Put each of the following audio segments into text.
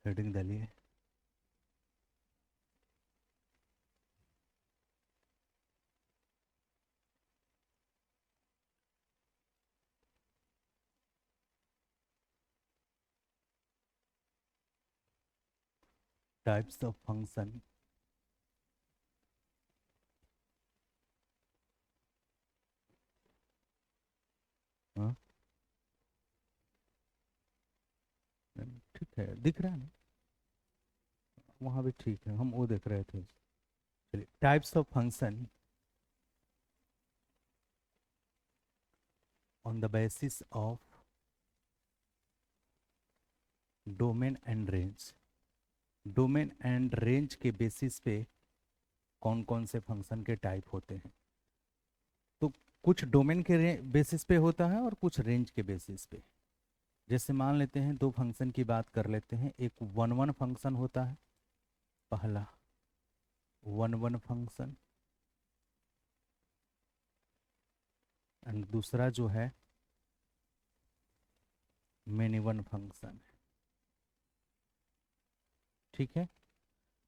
Heading डालिए। Types of function. हाँ, ठीक है, दिख रहा है ना? वहाँ भी ठीक है, हम वो देख रहे थे। चलिए, types of function on the basis of domain and range. Domain and range के बेसिस पे कौन कौन से फंक्शन के टाइप होते हैं। तो कुछ डोमेन के बेसिस पे होता है और कुछ रेंज के बेसिस पे। जैसे मान लेते हैं, दो फंक्शन की बात कर लेते हैं। एक वन वन फंक्शन होता है, पहला वन वन फंक्शन, एंड दूसरा जो है मेनी वन फंक्शन। ठीक है,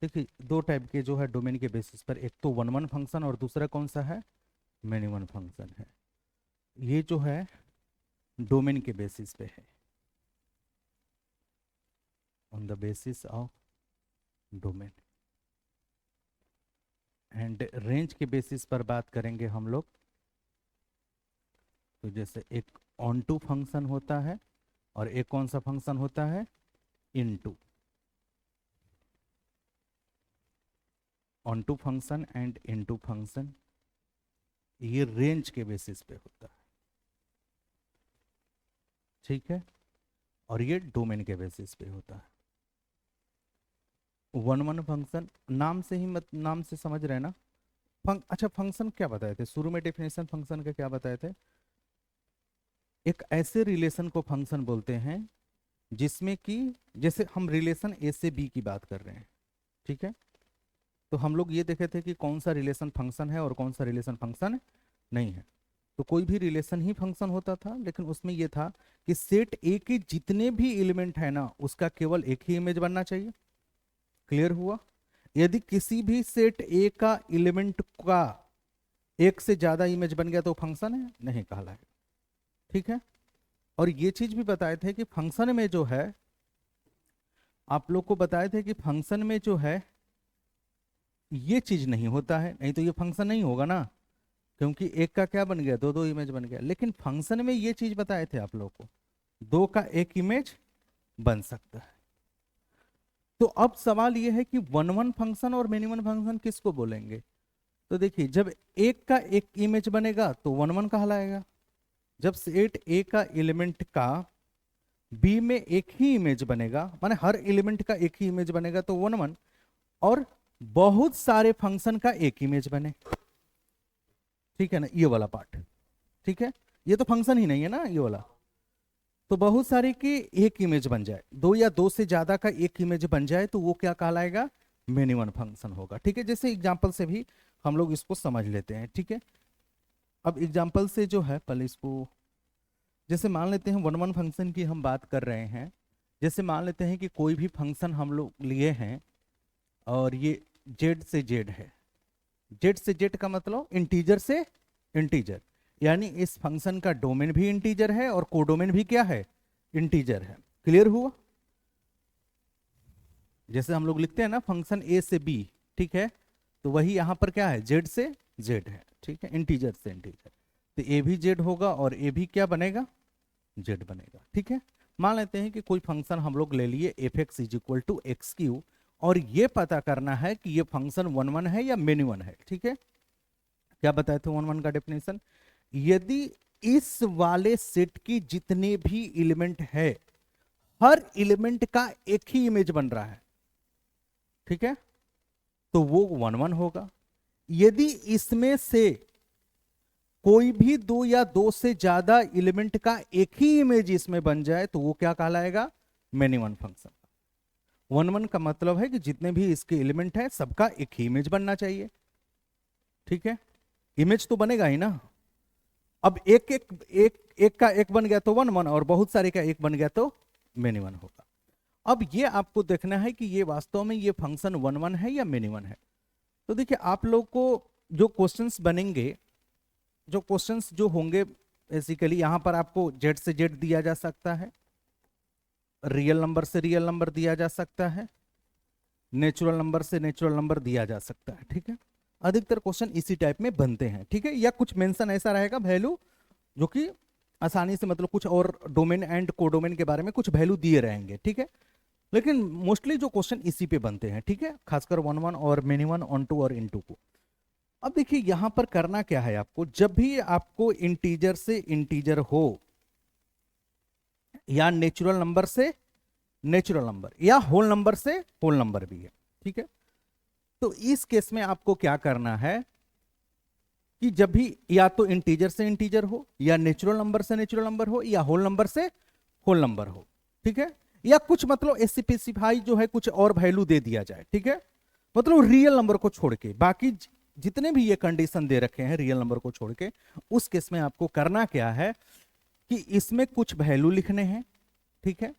देखिए दो टाइप के जो है डोमेन के बेसिस पर, एक तो वन वन फंक्शन और दूसरा कौन सा है, मेनी वन फंक्शन है। ये जो है डोमेन के बेसिस पे है, on the basis of domain. And range के बेसिस पर बात करेंगे हम लोग, तो जैसे एक ऑन टू फंक्शन होता है और एक कौन सा फंक्शन होता है, into. Onto function and into function, ये रेंज के बेसिस पे होता है। ठीक है, और ये डोमेन के बेसिस पे होता है। वन वन फंक्शन नाम से ही नाम से समझ रहे हैं ना। अच्छा, फंक्शन क्या बताए थे शुरू में, डेफिनेशन फंक्शन का क्या बताए थे? एक ऐसे रिलेशन को फंक्शन बोलते हैं जिसमें कि, जैसे हम रिलेशन ए से बी की बात कर रहे हैं, ठीक है, तो हम लोग ये देखे थे कि कौन सा रिलेशन फंक्शन है और कौन सा रिलेशन फंक्शन नहीं है। तो कोई भी रिलेशन ही फंक्शन होता था, लेकिन उसमें यह था कि सेट ए के जितने भी एलिमेंट है ना, उसका केवल एक ही इमेज बनना चाहिए। क्लियर हुआ? यदि किसी भी सेट ए का एलिमेंट का एक से ज्यादा इमेज बन गया तो फंक्शन है नहीं कहलाएगा। ठीक है, और ये चीज भी बताए थे कि फंक्शन में जो है, आप लोग को बताए थे कि फंक्शन में जो है ये चीज नहीं होता है, नहीं तो ये फंक्शन नहीं होगा ना, क्योंकि एक का क्या बन गया, दो दो इमेज बन गया। लेकिन फंक्शन में ये चीज बताए थे आप लोग को, दो का एक इमेज बन सकता है। तो अब सवाल ये है कि वन वन फंक्शन और मेनी वन फंक्शन किसको बोलेंगे? तो देखिए, जब एक का एक इमेज बनेगा तो वन वन कहलाएगा। जब सेट ए का एलिमेंट का बी में एक ही इमेज बनेगा, माने हर एलिमेंट का एक ही इमेज बनेगा, तो वन वन। और बहुत सारे फंक्शन का एक इमेज बने, ठीक है ना, ये वाला पार्ट। ठीक है, ये तो फंक्शन ही नहीं है ना ये वाला। तो बहुत सारे की एक इमेज बन जाए, दो या दो से ज्यादा का एक इमेज बन जाए, तो वो क्या कहलाएगा, मेनी वन फंक्शन होगा। ठीक है, जैसे एग्जांपल से भी हम लोग इसको समझ लेते हैं। ठीक है, अब एग्जांपल से जो है पहले इसको, जैसे मान लेते हैं वन वन फंक्शन की हम बात कर रहे हैं। जैसे मान लेते हैं कि कोई भी फंक्शन हम लोग लिए हैं और ये जेड से जेड है। जेड से जेड का मतलब इंटीजर से इंटीजर, यानी इस फंक्शन का डोमेन भी इंटीजर है और कोडोमेन भी क्या है, इंटीजर है। क्लियर हुआ? जैसे हम लोग लिखते हैं ना फंक्शन ए से बी, ठीक है, तो वही यहां पर क्या है, जेड से जेड है। ठीक है, इंटीजर से इंटीजर, तो ए भी जेड होगा और ए भी क्या बनेगा, जेड बनेगा। ठीक है, मान लेते हैं कि कोई फंक्शन हम लोग ले लिए f x is equal to x cube, और ये पता करना है कि ये फंक्शन वन वन है या मेनी वन है। ठीक है, क्या बताए थे वन वन का डेफिनेशन? यदि इस वाले सेट की जितने भी एलिमेंट है, हर एलिमेंट का एक ही इमेज बन रहा है, ठीक है, तो वो वन वन होगा। यदि इसमें से कोई भी दो या दो से ज्यादा एलिमेंट का एक ही इमेज इसमें बन जाए, तो वो क्या कहलाएगा, many one function. One one का मतलब है कि जितने भी इसके एलिमेंट हैं सबका एक ही इमेज बनना चाहिए। ठीक है, इमेज तो बनेगा ही ना। अब एक एक एक एक का एक बन गया तो वन वन, और बहुत सारे का एक बन गया तो मेनी वन होगा। अब ये आपको देखना है कि ये वास्तव में ये फंक्शन वन वन है या मेनी वन है। तो देखिए आप लोग को जो क्वेश्चंस बनेंगे, जो क्वेश्चंस जो होंगे बेसिकली, यहां पर आपको जेड से जेड दिया जा सकता है, रियल नंबर से रियल नंबर दिया जा सकता है, नेचुरल नंबर से नेचुरल नंबर दिया जा सकता है। ठीक है, अधिकतर क्वेश्चन इसी टाइप में बनते हैं। ठीक है, या कुछ मेंशन ऐसा रहेगा वैल्यू जो कि आसानी से, मतलब कुछ और डोमेन एंड कोडोमेन के बारे में कुछ वैल्यू दिए रहेंगे। ठीक है, लेकिन मोस्टली जो क्वेश्चन इसी पे बनते हैं। ठीक है, खासकर वन वन और मेनी वन, ऑन टू और इन टू को। अब देखिए यहां पर करना क्या है आपको, जब भी आपको इंटीजर से इंटीजर हो, या नेचुरल नंबर से नेचुरल नंबर, या होल नंबर से होल नंबर भी है। ठीक है, तो इस केस में आपको क्या करना है कि जब भी या तो इंटीजर से इंटीजर हो, या नेचुरल नंबर से नेचुरल नंबर हो, या होल नंबर से होल नंबर हो, ठीक है, या कुछ मतलब स्पेसिफाई जो है कुछ और वैल्यू दे दिया जाए। ठीक है, मतलब रियल नंबर को छोड़ के, बाकी जितने भी ये कंडीशन दे रखे हैं रियल नंबर को छोड़ के, उस केस में आपको करना क्या है कि इसमें कुछ वैल्यू लिखने हैं। ठीक है,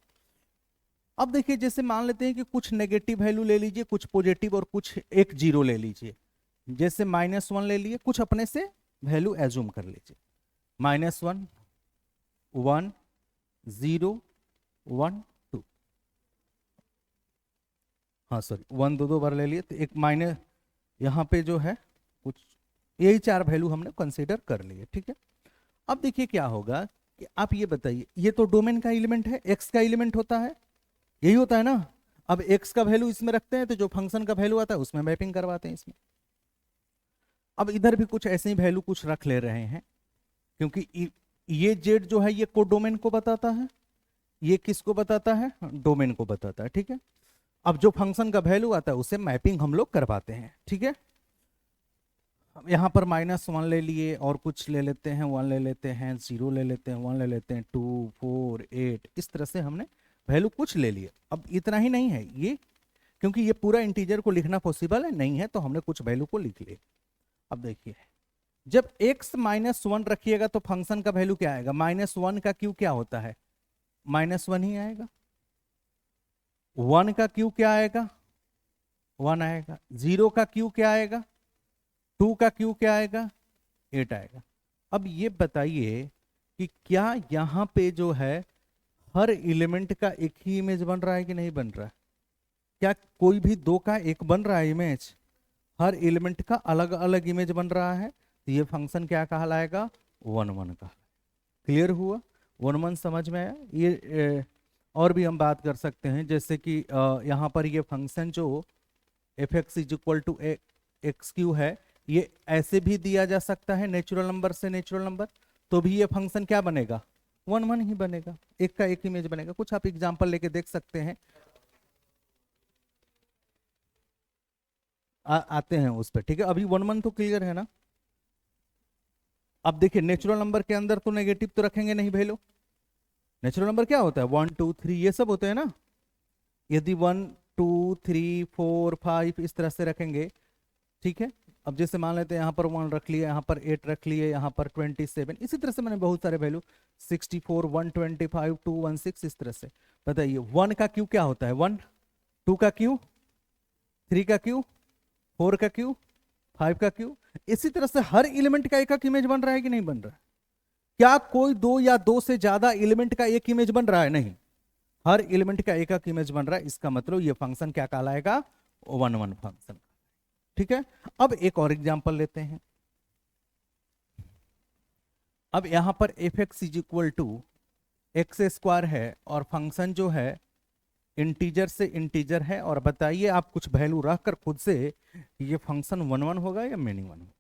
अब देखिए जैसे मान लेते हैं कि कुछ नेगेटिव वैल्यू ले लीजिए, कुछ पॉजिटिव, और कुछ एक जीरो ले लीजिए। जैसे -1 ले लिए, कुछ अपने से वैल्यू एज्यूम कर लीजिए, -1, 1, 0, 1, 2, हाँ सॉरी 1 दो बार ले लिए, तो एक माइनस यहाँ पे जो है कुछ, यही 4 वैल्यू हमने कंसीडर कर लिए। ठीक है, अब देखिए क्या होगा कि आप ये बताइए, ये तो डोमेन का एलिमेंट है, एक्स का एलिमेंट होता है, यही होता है ना। अब एक्स का वैल्यू इसमें रखते हैं, तो जो फंक्शन का वैल्यू आता है उसमें मैपिंग करवाते हैं इसमें। अब इधर भी कुछ ऐसे ही वैल्यू कुछ रख ले रहे हैं, क्योंकि ये जेड जो है ये कोडोमेन को बताता है, ये किसको बताता है, डोमेन को बताता है। ठीक है, अब जो फंक्शन का वैल्यू आता है उसे मैपिंग हम लोग करवाते हैं। ठीक है, अब यहाँ पर -1 ले लिए, और कुछ ले लेते हैं, 1 ले लेते हैं, 0 ले लेते हैं, 1 ले लेते हैं, 2, 4, 8, इस तरह से हमने वैल्यू कुछ ले लिए। अब इतना ही नहीं है ये, क्योंकि ये पूरा इंटीजर को लिखना पॉसिबल है नहीं है, तो हमने कुछ वैल्यू को लिख लिए। अब देखिए जब x -1 रखिएगा तो फंक्शन का वैल्यू क्या आएगा, -1 का क्यू क्या होता है, -1 ही आएगा। 1 का क्यू क्या आएगा, 1 आएगा। 0 का क्यू क्या आएगा, 2 का क्यू क्या आएगा, 8 आएगा। अब ये बताइए कि क्या यहां पे जो है हर एलिमेंट का एक ही इमेज बन रहा है कि नहीं बन रहा है, क्या कोई भी दो का एक बन रहा है इमेज, हर एलिमेंट का अलग अलग इमेज बन रहा है, तो ये फंक्शन क्या कहलाएगा, 1 1 का। क्लियर हुआ, 1 1 समझ में आया। ये और भी हम बात कर सकते हैं, जैसे कि यहाँ पर ये फंक्शन जो f(x = x³ है, ये ऐसे भी दिया जा सकता है नेचुरल नंबर से नेचुरल नंबर, तो भी ये फंक्शन क्या बनेगा, 1 1 ही बनेगा, एक का एक इमेज बनेगा। कुछ आप एग्जांपल लेके देख सकते हैं, आते हैं उस पर। ठीक है, अभी 1 1 तो क्लियर है ना। अब देखिए नेचुरल नंबर के अंदर तो नेगेटिव तो रखेंगे नहीं वैल्यू, नेचुरल नंबर क्या होता है, 1 2 3 ये सब होते हैं ना। यदि 1 2 3 4 5 इस तरह से रखेंगे, ठीक है। अब जैसे मान लेते हैं यहाँ पर 1 रख लिए, यहाँ पर 8 रख लिए, यहाँ पर 27, इसी तरह से मैंने बहुत सारे वैल्यू 64 125 216 इस तरह से। बताइए 1 का क्यू क्या होता है, 1, 2 का क्यू, 3 का क्यू, 4 का क्यू, 5 का क्यू। इसी तरह से हर एलिमेंट का एक इमेज बन रहा है कि नहीं बन रहा है, क्या कोई दो या दो से ज्यादा एलिमेंट का एक इमेज बन रहा है, नहीं, हर एलिमेंट का एक इमेज बन रहा है। इसका मतलब ये फंक्शन क्या कहलाएगा, 1 1 फंक्शन। ठीक है, अब एक और एग्जांपल लेते हैं। अब यहां पर f(x = x² है, और फंक्शन जो है इंटीजर से इंटीजर है, और बताइए आप कुछ वैल्यू रखकर खुद से ये फंक्शन 1 1 होगा या मेनी 1 होगा।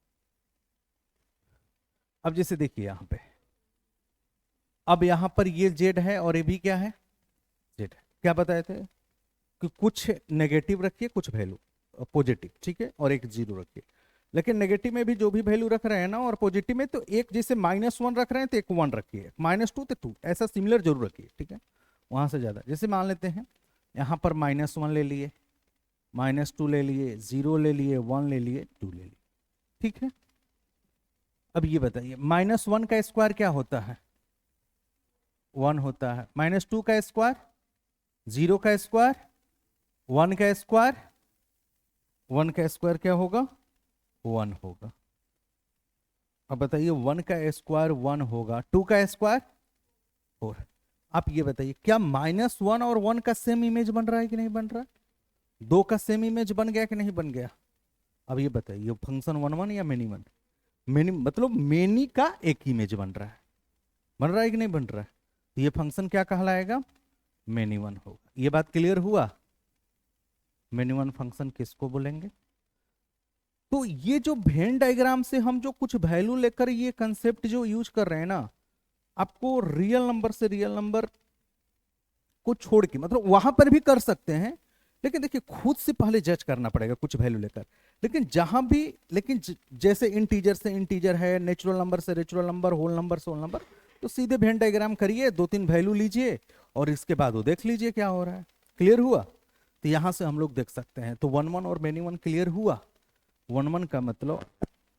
अब जैसे देखिए यहां पे, अब यहां पर ये z है और ये भी क्या है, z है। क्या बताए थे कि कुछ नेगेटिव रखिए, कुछ वैल्यू पॉजिटिव, ठीक है, और एक 0 रखिए। लेकिन नेगेटिव में भी जो भी वैल्यू रख रहे हैं ना, और पॉजिटिव में तो एक, जैसे -1 रख रहे हैं तो एक 1 रखिए, -2 तो 2, ऐसा सिमिलर जरूर रखिए। ठीक है, वहां से ज्यादा, जैसे मान लेते हैं यहाँ पर -1 ले लिए, -2 ले लिए, 0 ले लिए, 1 ले लिए, 2 ले लिए। ठीक है, अब ये बताइए -1 का स्क्वायर क्या होता है, 1 होता है, -2 का स्क्वायर 0 का स्क्वायर, 1 का स्क्वायर, 1 का स्क्वायर क्या होगा? 1 होगा। अब बताइए 1 का स्क्वायर 1 होगा, 2 का स्क्वायर 4। आप ये बताइए क्या -1 और 1 का सेम इमेज बन रहा है कि नहीं बन रहा है? 2 का सेम इमेज बन गया कि नहीं बन गया? अब ये बताइए फंक्शन 1 1 या मेनी 1? मेनी मतलब मेनी का एक इमेज बन रहा है कि नहीं बन रहा है? तो ये फंक्शन क्या कहलाएगा? मेनी 1 होगा। ये बात क्लियर हुआ? मेनी 1 फंक्शन किसको बोलेंगे? तो ये जो वेन डायग्राम से हम जो कुछ वैल्यू लेकर ये कंसेप्ट जो यूज कर रहे हैं ना, आपको रियल नंबर से रियल नंबर को छोड़ के मतलब वहां पर भी कर सकते हैं, लेकिन देखिए खुद से पहले जज करना पड़ेगा कुछ वैल्यू लेकर। लेकिन जहां भी जैसे इंटीजर से इंटीजर है, नेचुरल नंबर से नेचुरल नंबर, होल नंबर से होल नंबर, तो सीधे वेन डायग्राम करिए, 2 3 वैल्यू लीजिए और इसके बाद वो देख लीजिए क्या हो रहा है। क्लियर हुआ? तो यहां से हम लोग देख सकते हैं। तो 1 1 और मेनी 1 क्लियर हुआ। 1 1 का मतलब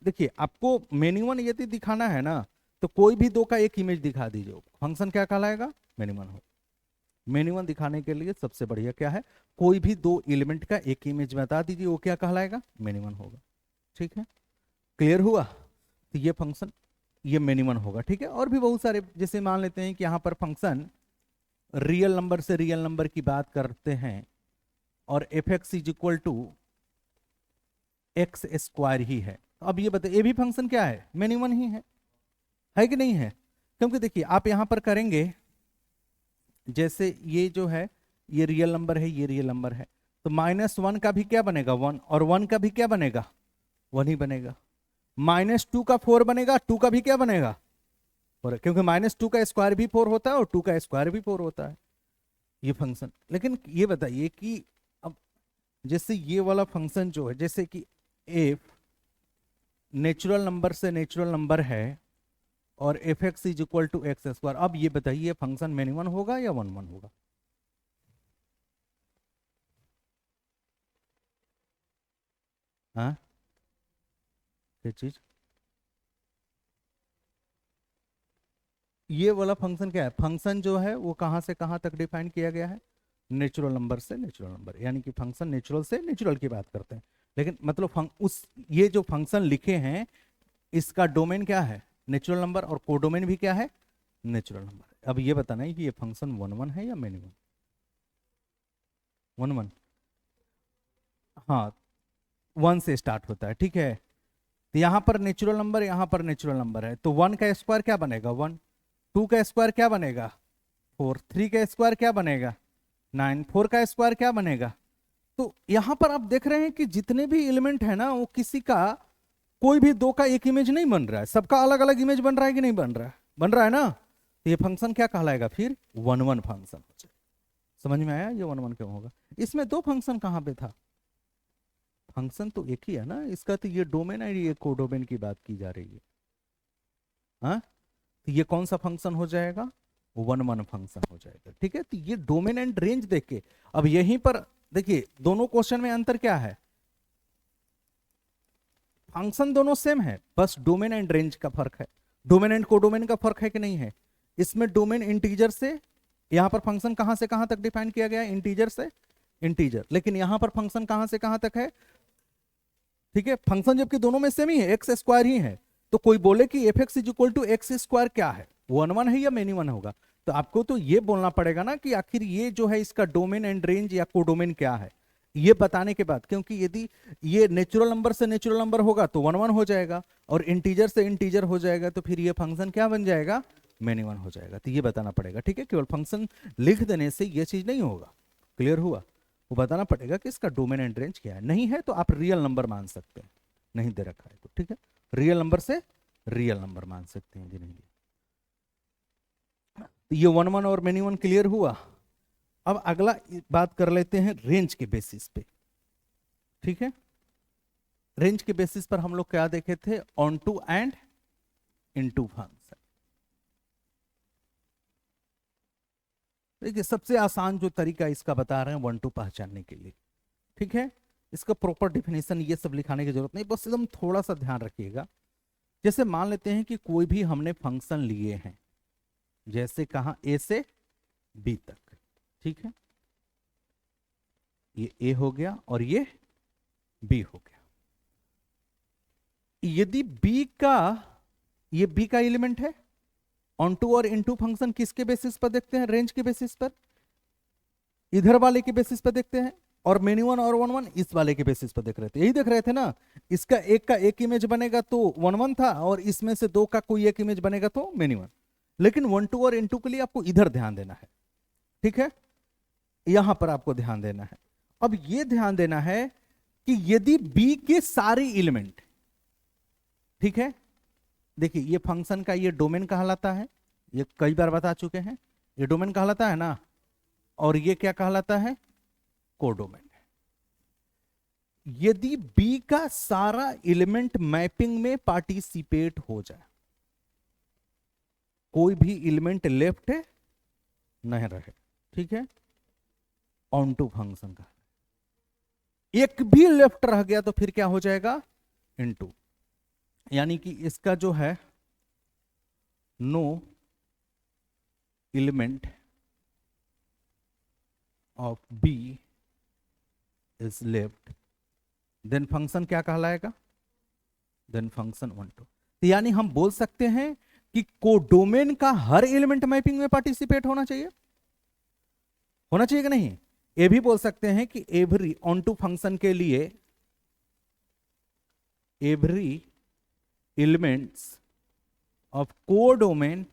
देखिए आपको मेनी 1 यदि दिखाना है ना, तो कोई भी 2 का एक इमेज दिखा दीजिए, फंक्शन क्या कहलाएगा? मेनी 1 हो। मेनी 1 दिखाने के लिए सबसे बढ़िया क्या है? कोई भी 2 एलिमेंट का एक इमेज बता दीजिए, वो क्या कहलाएगा? मेनी 1 होगा। ठीक है, क्लियर हुआ? तो ये फंक्शन ये मेनी 1 होगा। ठीक है, और भी बहुत सारे, जैसे मान लेते हैं कि यहां पर फंक्शन रियल नंबर से रियल नंबर की बात करते हैं और f x is equal to x square ही है। अब ये बताइए ये भी फंक्शन क्या है? मेनी 1 ही है कि नहीं है? क्योंकि देखिए आप यहां पर करेंगे, जैसे ये जो है ये रियल नंबर है, ये रियल नंबर है, तो -1 का भी क्या बनेगा? 1, और 1 का भी क्या बनेगा? 1 ही बनेगा। -2 का 4 बनेगा, 2 का भी क्या बनेगा? 4, क्योंकि -2 का स्क्वायर भी 4 होता है और 2 का स्क्वायर भी 4 होता है ये फंक्शन। लेकिन ये बताइए कि अब जैसे ये वाला फंक्शन जो है, जैसे कि एफ नेचुरल नंबर से नेचुरल नंबर है और f x is equal to x square, अब ये बताइए फंक्शन मेनी 1 होगा या 1 1 होगा? हाँ, क्या चीज? ये वाला फंक्शन क्या है? फंक्शन जो है वो कहां से कहां तक डिफाइन किया गया है? नेचुरल नंबर से नेचुरल नंबर, यानी कि फंक्शन नेचुरल से नेचुरल की बात करते हैं। लेकिन मतलब उस ये जो फंक्शन लिखे हैं इसका डोमेन क्या है? नेचुरल नंबर, और कोडोमेन भी क्या है? Natural number. अब ये बताना है कि ये फंक्शन 1 1 है या मेनी 1? 1 1। हाँ, 1 से स्टार्ट होता है। ठीक है, तो यहां पर नेचुरल नंबर, यहां पर नेचुरल नंबर है, तो 1 का स्क्वायर क्या बनेगा? 1। 2 का स्क्वायर क्या बनेगा? 4। 3 का स्क्वायर क्या बनेगा? 9। 4 का स्क्वायर क्या बनेगा? तो यहां पर आप देख रहे हैं कि जितने भी एलिमेंट है ना, वो किसी का कोई भी 2 का एक इमेज नहीं बन रहा है, सबका अलग अलग इमेज बन रहा है कि नहीं बन रहा है? बन रहा है ना? तो ये फंक्शन क्या कहलाएगा फिर? 1 1 फंक्शन हो जाएगा। समझ में आया ये 1 1 क्यों होगा? इसमें 2 फंक्शन कहां पे था? फंक्शन तो एक ही है ना इसका, तो ये डोमेन है, ये कोडोमेन की बात की जा रही है। हाँ, तो ये कौन सा फंक्शन हो जाएगा? 1 1 फंक्शन हो जाएगा। ठीक है, तो ये डोमेन एंड रेंज देख के अब यहीं पर देखिए दोनों क्वेश्चन में अंतर क्या है? फंक्शन दोनों सेम है, बस डोमेन एंड रेंज का फर्क है। डोमेन एंड कोडोमेन का फर्क है कि नहीं है? इसमें डोमेन इंटीजर से, यहां पर फंक्शन कहां से कहां तक डिफाइन किया गया है? इंटीजर से इंटीजर। लेकिन यहां पर फंक्शन कहां से कहां तक है? ठीक है, फंक्शन जबकि दोनों में सेम ही है, एक्स स्क्वायर ही है, तो कोई बोले कि f x is equal to x square क्या है? 1 1 है या मेनी 1 होगा? तो आपको तो ये बोलना पड़ेगा ना कि आखिर ये जो है इसका डोमेन एंड रेंज या कोडोमेन क्या है, ये बताने के बाद। क्योंकि यदि ये नेचुरल नंबर से नेचुरल नंबर होगा तो 1 1 हो जाएगा, और इंटीजर से इंटीजर हो जाएगा तो फिर ये फंक्शन क्या बन जाएगा? मेनी 1 हो जाएगा। तो ये बताना पड़ेगा। ठीक है, केवल फंक्शन लिख देने से ये चीज नहीं होगा। क्लियर हुआ? वो बताना पड़ेगा कि इसका डोमेन एंड रेंज क्या है। नहीं है तो आप रियल नंबर मान सकते हैं, नहीं दे रखा है तो ठीक है, रियल नंबर से रियल नंबर मान सकते हैं जी। नहीं, तो ये 1 1 और मेनी 1 क्लियर हुआ। अब अगला बात कर लेते हैं रेंज के बेसिस पे। ठीक है, रेंज के बेसिस पर हम लोग क्या देखे थे? Onto and into function. देखिए सबसे आसान जो तरीका इसका बता रहे हैं 1 2 पहचानने के लिए। ठीक है, इसका प्रॉपर डिफिनेशन ये सब लिखाने की जरूरत नहीं, बस एकदम थोड़ा सा ध्यान रखिएगा। जैसे मान लेते हैं कि कोई भी हमने फंक्शन लिए हैं, जैसे कहा ए से बी तक। ठीक है, ये ए हो गया और ये बी हो गया। यदि बी का, ये बी का एलिमेंट है, ऑन टू और इनटू फंक्शन किसके बेसिस पर देखते हैं? रेंज के बेसिस पर, इधर वाले के बेसिस पर देखते हैं, और मेनी वन और वन वन इस वाले के बेसिस पर देख रहे थे। यही देख रहे थे ना, इसका एक का एक इमेज बनेगा तो वन वन था, और इसमें से दो का कोई एक इमेज बनेगा तो मेनी वन। लेकिन वन टू और इनटू के लिए आपको इधर ध्यान देना है, ठीक है, यहां पर आपको ध्यान देना है। अब ये ध्यान देना है कि यदि बी के सारे एलिमेंट, ठीक है, देखिए ये फंक्शन का ये डोमेन कहलाता है, ये कई बार बता चुके हैं, ये डोमेन कहलाता है ना, और ये क्या कहलाता है? कोडोमेन। यदि बी का सारा एलिमेंट मैपिंग में पार्टिसिपेट हो जाए, कोई भी एलिमेंट लेफ्ट नहीं रहे, ठीक है, ऑन टू फंक्शन का, एक भी लेफ्ट रह गया तो फिर क्या हो जाएगा? इनटू। यानी कि इसका जो है no element of b is left, then function क्या कहलाएगा? Then function onto. यानी हम बोल सकते हैं कि कोडोमेन का हर एलिमेंट मैपिंग में पार्टिसिपेट होना चाहिए, होना चाहिए कि नहीं? ये भी बोल सकते हैं कि एवरी ऑन टू फंक्शन के लिए every elements of codomain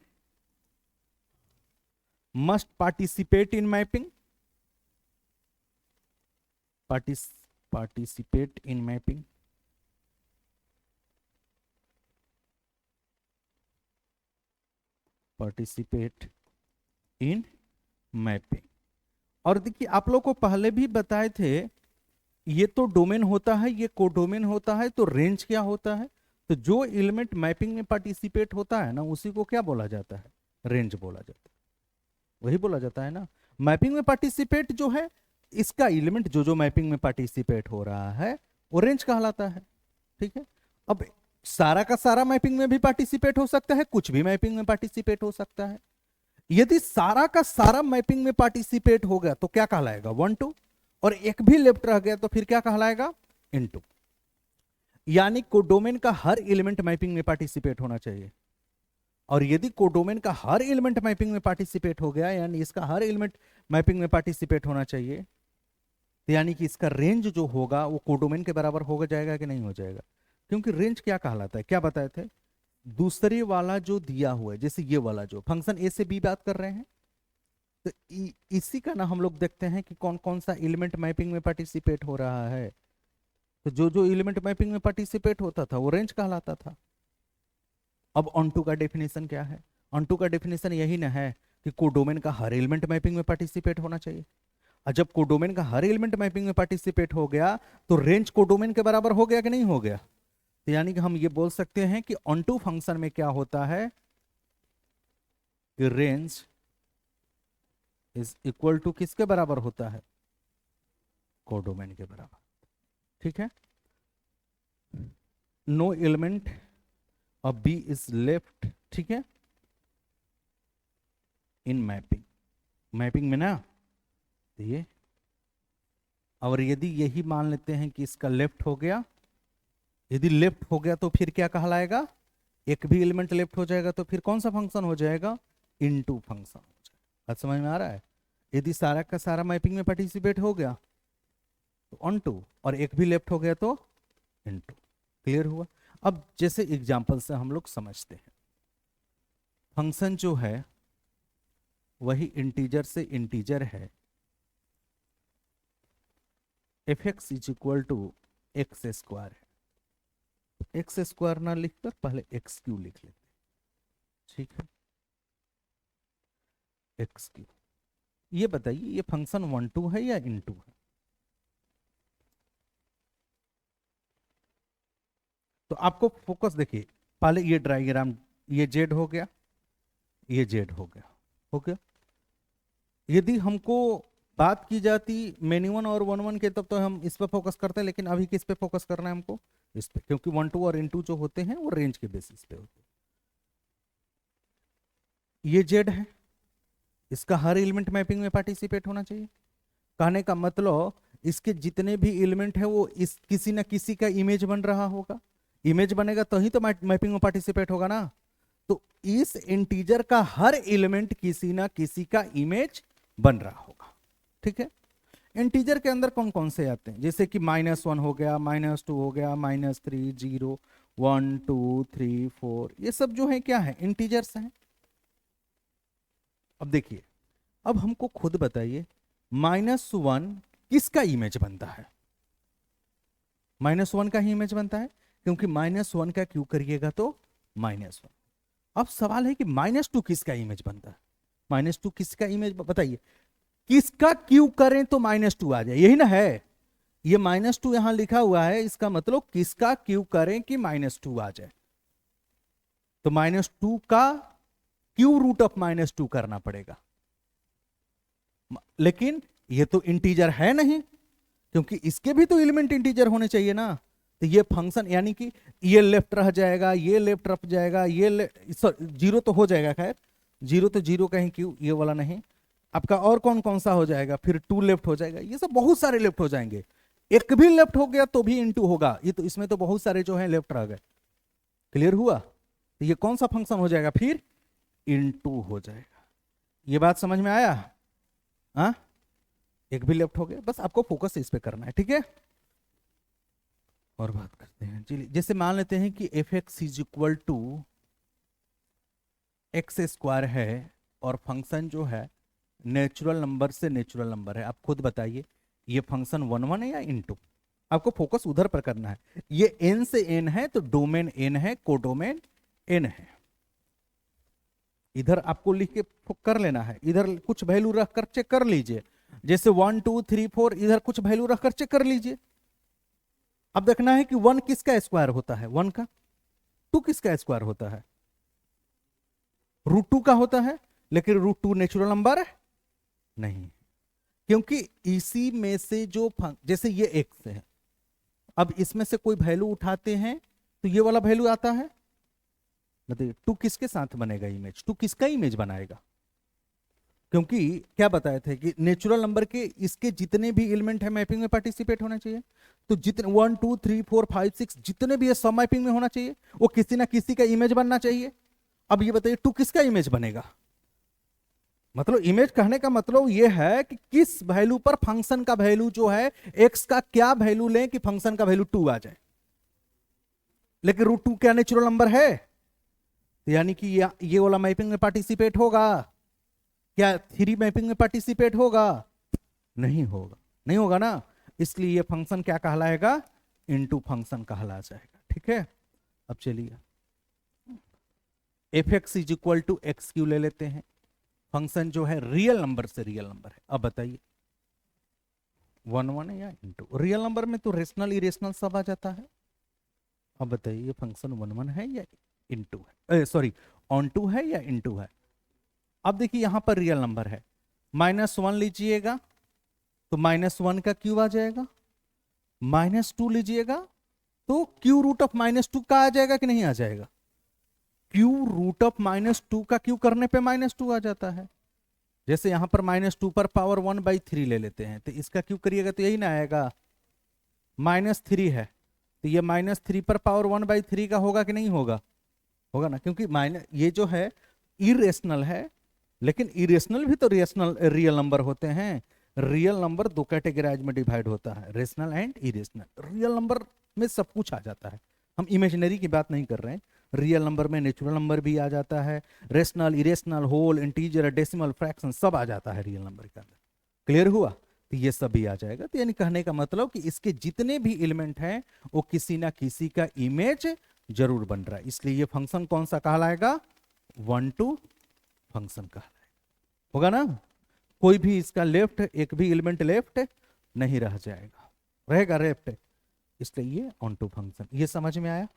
must participate in mapping, participate in mapping, participate in mapping। और देखिए आप लोग को पहले भी बताए थे, ये तो डोमेन होता है, ये कोडोमेन होता है, तो रेंज क्या होता है? तो जो एलिमेंट मैपिंग में पार्टिसिपेट होता है ना, उसी को क्या बोला जाता है? रेंज बोला जाता है, वही बोला जाता है ना। मैपिंग में पार्टिसिपेट जो है, इसका एलिमेंट जो जो मैपिंग में पार्टिसिपेट हो रहा है वो रेंज कहलाता है, ठीक है। अब सारा का सारा मैपिंग में भी पार्टिसिपेट हो सकता है, कुछ भी मैपिंग में पार्टिसिपेट हो सकता है। यदि सारा का सारा मैपिंग में पार्टिसिपेट हो गया तो क्या कहलाएगा? One two. और एक भी लेफ्ट रह गया तो फिर क्या कहलाएगा? इनटू। यानी कोडोमेन का हर एलिमेंट मैपिंग में पार्टिसिपेट होना चाहिए, और यदि कोडोमेन का हर एलिमेंट मैपिंग में पार्टिसिपेट हो गया, यानी इसका हर एलिमेंट मैपिंग में पार्टिसिपेट होना चाहिए, तो यानी कि इसका रेंज जो होगा वो कोडोमेन के बराबर हो जाएगा कि नहीं हो जाएगा? क्योंकि रेंज क्या कहलाता है, क्या बताए थे? दूसरे वाला जो दिया हुआ है, जैसे ये वाला जो फंक्शन ए से बी बात कर रहे हैं, तो इसी का ना हम लोग देखते हैं कि कौन कौन सा एलिमेंट मैपिंग में पार्टिसिपेट हो रहा है। तो जो जो एलिमेंट मैपिंग में पार्टिसिपेट होता था वो रेंज कहलाता था। अब ऑनटू का डेफिनेशन क्या है? ऑनटू का डेफिनेशन यही ना है कि कोडोमेन का हर एलिमेंट मैपिंग में पार्टिसिपेट होना चाहिए, और जब कोडोमेन का हर एलिमेंट मैपिंग में पार्टिसिपेट हो गया तो रेंज कोडोमेन के बराबर हो गया कि नहीं हो गया? तो यानी कि हम ये बोल सकते हैं कि ऑनटू फंक्शन में क्या होता है कि रेंज इज इक्वल टू किसके बराबर होता है? कोडोमेन के बराबर, ठीक है। No element of b is left, ठीक है, इन मैपिंग, मैपिंग में ना, तो ये, और यदि यही मान लेते हैं कि इसका लेफ्ट हो गया, यदि लेफ्ट हो गया तो फिर क्या कहलाएगा? एक भी एलिमेंट लेफ्ट हो जाएगा तो फिर कौन सा फंक्शन हो जाएगा? इनटू फंक्शन हो जाएगा। बात समझ में आ रहा है? यदि सारा का सारा मैपिंग में पार्टिसिपेट हो गया तो ऑन टू, और एक भी लेफ्ट हो गया तो इनटू। क्लियर हुआ? अब जैसे एग्जांपल से हम लोग समझते हैं, फंक्शन जो है वही इंटीजर से इंटीजर है, f x is equal to x square है। एक्स स्क्वायर ना लिखकर पहले एक्स क्यू लिख लेते, ठीक है, एक्स क्यू। ये बताइए ये फंक्शन वन टू है या इन टू है? तो आपको फोकस देखिए, पहले ये डायग्राम, ये जेड हो गया, ये जेड हो गया, हो गया। यदि हमको बात की जाती मेनी वन और वन वन के, तब तो हम इस पे फोकस करते हैं, लेकिन अभी किस पे फोकस करना है हमको? इस पे, क्योंकि वन टू और इन टू जो होते हैं वो रेंज के बेसिस पे होते हैं। ये जेड है, इसका हर एलिमेंट मैपिंग में पार्टिसिपेट होना चाहिए। कहने का मतलब इसके जितने भी एलिमेंट है वो इस किसी ना किसी का इमेज बन रहा होगा। इमेज बनेगा तो ही तो मैपिंग में पार्टिसिपेट होगा ना। तो इस इंटीजर का हर एलिमेंट किसी ना किसी का इमेज बन रहा होगा। ठीक है। इंटीजर के अंदर कौन कौन से आते हैं, जैसे कि -1 हो गया, -2 हो गया, -3, 0, 1, 2, 3, 4, ये सब जो है क्या है, इंटीजर्स हैं। अब देखिए, अब हमको खुद बताइए -1 किसका इमेज बनता है? -1 का ही इमेज बनता है, क्योंकि -1 का क्यू करिएगा तो -1। अब सवाल है कि -2 किसका इमेज बनता है? -2 किसका इमेज बताइए, किसका क्यू करें तो -2 आ जाए, यही ना है। ये -2 यहां लिखा हुआ है, इसका मतलब किसका क्यू करें कि -2 आ जाए। तो -2 का क्यू रूट ऑफ -2 करना पड़ेगा। लेकिन ये तो इंटीजर है नहीं, क्योंकि इसके भी तो एलिमेंट इंटीजर होने चाहिए ना। तो ये फंक्शन यानी कि ये लेफ्ट रह जाएगा, ये लेफ्ट रह जाएगा, ये जीरो तो हो जाएगा, खैर जीरो तो जीरो कहीं क्यू, ये वाला नहीं। आपका और कौन कौन सा हो जाएगा, फिर 2 लेफ्ट हो जाएगा, ये सब बहुत सारे लेफ्ट हो जाएंगे। एक भी लेफ्ट हो गया तो भी इनटू होगा, ये तो इसमें तो बहुत सारे जो है लेफ्ट रह गए। क्लियर हुआ? तो ये कौन सा फंक्शन हो जाएगा, फिर इनटू हो जाएगा। ये बात समझ में आया? हाँ, एक भी लेफ्ट हो गया, बस आपको फोकस इस पे करना है। ठीक है, और बात करते हैं। चलिए, जैसे मान लेते हैं कि f x is equal to x square है, और फंक्शन जो है नेचुरल नंबर से नेचुरल नंबर है। आप खुद बताइए ये फंक्शन 1 है या इनटू? आपको फोकस उधर पर करना है। ये n से n है तो डोमेन n है, कोडोमेन n है। इधर आपको लिख के कर लेना है, इधर कुछ वैल्यू रखकर चेक कर लीजिए। जैसे 1, 2, 3, 4, इधर कुछ वैल्यू रखकर चेक कर लीजिए। अब देखना है कि 1 किसका स्क्वायर होता है, 1 का। 2 किसका स्क्वायर होता है, √2 का होता है। लेकिन √2 नेचुरल नंबर है नहीं, क्योंकि इसी में से जो जैसे ये x है, अब इसमें से कोई वैल्यू उठाते हैं तो ये वाला वैल्यू आता है। बताइए 2 किसके साथ बनेगा इमेज, 2 किसका इमेज बनाएगा? क्योंकि क्या बताए थे कि नेचुरल नंबर के इसके जितने भी एलिमेंट है मैपिंग में पार्टिसिपेट होना चाहिए। तो जितने 1, 2, 3, 4, 5, 6 जितने भी है सब मैपिंग में होना चाहिए, वो किसी ना किसी का इमेज बनना चाहिए। अब ये बताइए 2 किसका इमेज बनेगा? मतलब इमेज कहने का मतलब ये है कि किस वैल्यू पर फंक्शन का वैल्यू जो है एक्स का क्या वैल्यू लें कि फंक्शन का वैल्यू 2 आ जाए। लेकिन √2 क्या नेचुरल नंबर है? तो यानी कि ये वाला मैपिंग में पार्टिसिपेट होगा क्या? 3 मैपिंग में पार्टिसिपेट होगा? नहीं होगा, नहीं होगा ना। इसलिए ये फंक्शन क्या कहलाएगा, इनटू फंक्शन कहला जाएगा। ठीक है, अब चलिए f x is equal to x cube ले लेते हैं। फंक्शन जो है रियल नंबर से रियल नंबर है। अब बताइए 1 है या इनटू? रियल नंबर में तो रेशनल इरेशनल सब आ जाता है। अब बताइए ये फंक्शन 1 है या इनटू है, सॉरी ऑन टू है या इनटू है? अब देखिए यहां पर रियल नंबर है, -1 लीजिएगा तो -1 का क्यू आ जाएगा, -2 लीजिएगा तो क्यू रूट ऑफ -2 का आ जाएगा कि नहीं आ जाएगा? क्यू रूट ऑफ -2 का क्यू करने पे -2 आ जाता है। जैसे यहां पर -2 पर पावर 1/3 ले लेते हैं, तो इसका क्यू करिएगा तो यही ना आएगा, -3 है तो ये -3 पर पावर 1/3 का होगा कि नहीं होगा? होगा ना, क्योंकि माइनस ये जो है इरेशनल है, लेकिन इरेशनल भी तो रेशनल रियल नंबर होते हैं। रियल नंबर 2 कैटेगराइज में डिवाइड होता है, rational and irrational. Real number में सब कुछ आ जाता है, हम इमेजिनरी की बात नहीं कर रहे हैं। रियल नंबर में नेचुरल नंबर भी आ जाता है, rational, irrational, whole, integer, decimal, fraction सब आ जाता है रियल नंबर के अंदर। क्लियर हुआ? तो ये सब भी आ जाएगा। तो यानी कहने का मतलब कि इसके जितने भी एलिमेंट हैं वो किसी ना किसी का इमेज जरूर बन रहा है। इसलिए ये फंक्शन कौन सा कहलाएगा, 1-2 फंक्शन कहलाएगा। होगा ना? कोई भी इसका लेफ्ट, एक भी एलिमेंट लेफ्ट नहीं रह जाएगा, रहेगा लेफ्ट। इसलिए ये ऑन टू फंक्शन। ये समझ में आया?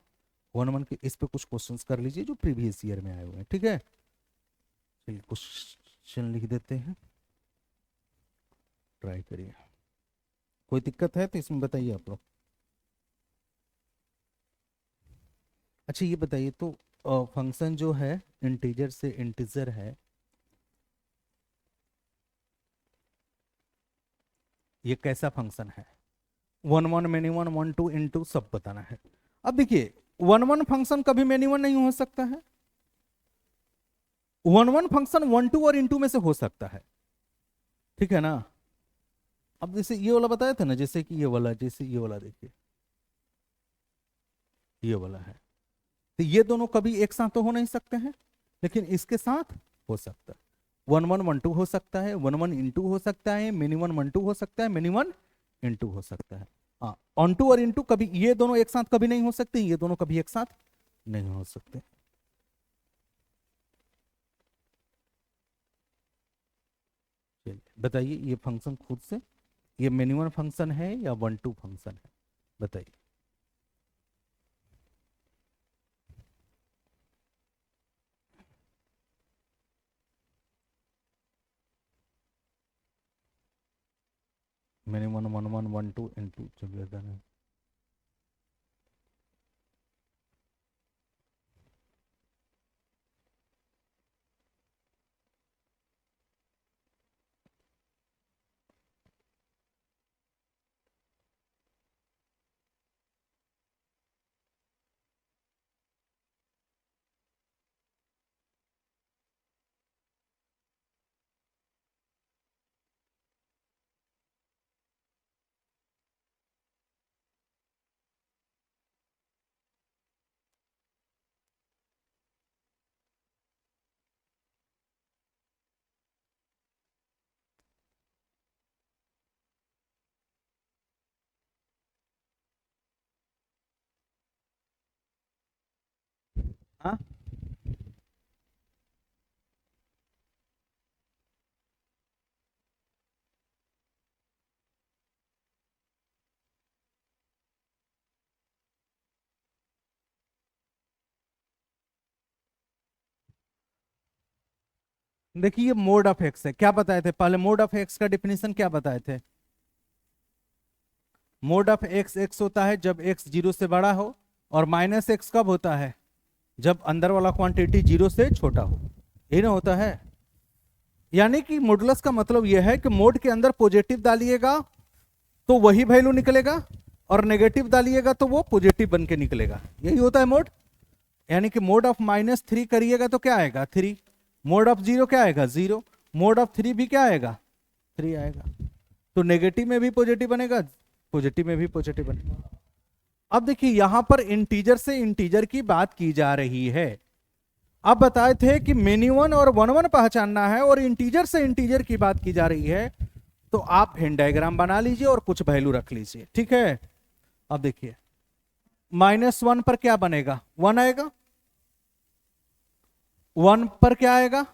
1-1 के इस पे कुछ क्वेश्चंस कर लीजिए जो प्रीवियस ईयर में आए हुए हैं। ठीक है, चलिए क्वेश्चन लिख देते हैं, ट्राई करिए। कोई दिक्कत है तो इसमें बताइए आप लोग। अच्छा ये बताइए तो फंक्शन जो है इंटीजर से इंटीजर है, ये कैसा फंक्शन है, one one many one onto into सब बताना है। अब देखिए वन वन फंक्शन कभी मेनी वन नहीं हो सकता है, one one function onto और इन टू में से हो सकता है, ठीक है ना। अब जैसे ये वाला बताया था ना, जैसे कि ये वाला, जैसे ये वाला देखिए ये वाला है, तो ये दोनों कभी एक साथ तो हो नहीं सकते हैं, लेकिन इसके साथ हो सकता है। वन वन वन टू हो सकता है, वन वन इन टू हो सकता है, मिनी वन वन टू हो सकता है, मिनी वन इन टू हो सकता है। हाँ, ऑन टू और इन टू कभी, ये दोनों एक साथ कभी नहीं हो सकते, ये दोनों कभी एक साथ नहीं हो सकते। चलिए बताइए ये फंक्शन खुद से, ये मिनी वन फंक्शन है या वन टू फंक्शन है, बताइए। Many one one one onto into, चलिए है। हाँ, देखिए ये मोड ऑफ एक्स है, क्या बताए थे पहले, मोड ऑफ एक्स का डिफिनेशन क्या बताए थे। मोड ऑफ एक्स एक्स होता है जब एक्स जीरो से बड़ा हो, और माइनस एक्स कब होता है, जब अंदर वाला क्वांटिटी जीरो से छोटा हो, यही ना होता है। यानी कि मॉडुलस का मतलब यह है कि मोड के अंदर पॉजिटिव डालिएगा तो वही वैल्यू निकलेगा, और नेगेटिव डालिएगा तो वो पॉजिटिव बन के निकलेगा, यही होता है मोड। यानी कि मोड ऑफ माइनस थ्री करिएगा तो क्या आएगा, थ्री। मोड ऑफ जीरो क्या आएगा, जीरो। मोड ऑफ थ्री भी क्या आएगा, थ्री आएगा। तो नेगेटिव में भी पॉजिटिव बनेगा, पॉजिटिव में भी पॉजिटिव बनेगा। अब देखिए यहां पर इंटीजर से इंटीजर की बात की जा रही है। अब बताए थे कि मेनी वन और वन वन पहचानना है, और इंटीजर से इंटीजर की बात की जा रही है, तो आप वेन डायग्राम बना लीजिए और कुछ वैल्यू रख लीजिए, ठीक है। अब देखिए माइनस वन पर क्या बनेगा, वन आएगा। वन पर क्या आएगा,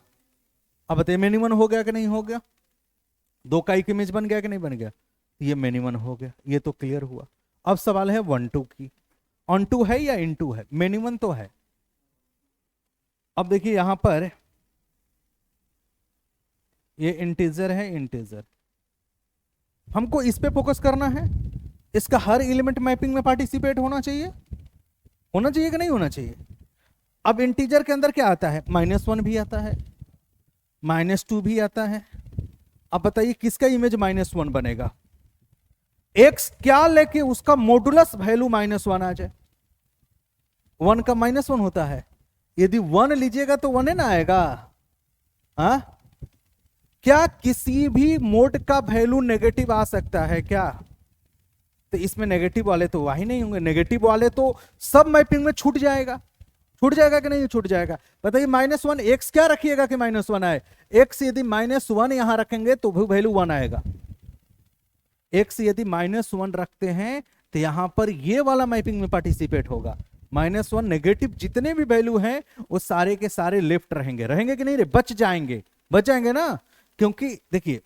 अब बताइए मिनी वन हो गया कि नहीं हो गया, दो का एक इमेज बन गया कि नहीं बन गया, ये मिनी वन हो गया, ये तो क्लियर हुआ। अब सवाल है वन टू की, ऑन टू है या इन टू है, मिनी वन तो है। अब देखिए यहां पर ये इंटीजर है, इंटीजर हमको इस पे फोकस करना है, इसका हर एलिमेंट मैपिंग में पार्टिसिपेट होना चाहिए, होना चाहिए कि नहीं होना चाहिए। अब इंटीजर के अंदर क्या आता है, माइनस वन भी आता है, माइनस टू भी आता है। अब बताइए किसका इमेज माइनस वन बनेगा, एक्स क्या लेके उसका मॉडुलस वैल्यू माइनस वन आ जाए, वन का माइनस वन होता है, यदि वन लीजिएगा तो वन है ना आएगा। हाँ, क्या किसी भी मोड का वैल्यू नेगेटिव आ सकता है क्या, तो इसमें नेगेटिव वाले तो वही नहीं होंगे, नेगेटिव वाले तो सब मैपिंग में छूट जाएगा, छूट जाएगा कि नहीं छूट जाएगा। बताइए माइनस वन, एक्स क्या रखिएगा कि माइनस वन आए, एक्स यदि माइनस वन यहां रखेंगे तो वैल्यू वन आएगा। एक्स यदि माइनस वन रखते हैं तो यहां पर ये वाला मैपिंग में पार्टिसिपेट होगा, माइनस वन नेगेटिव जितने भी वैल्यू हैं वो सारे के सारे लेफ्ट रहेंगे, रहेंगे कि नहीं रे, बच जाएंगे, बच जाएंगे ना। क्योंकि देखिए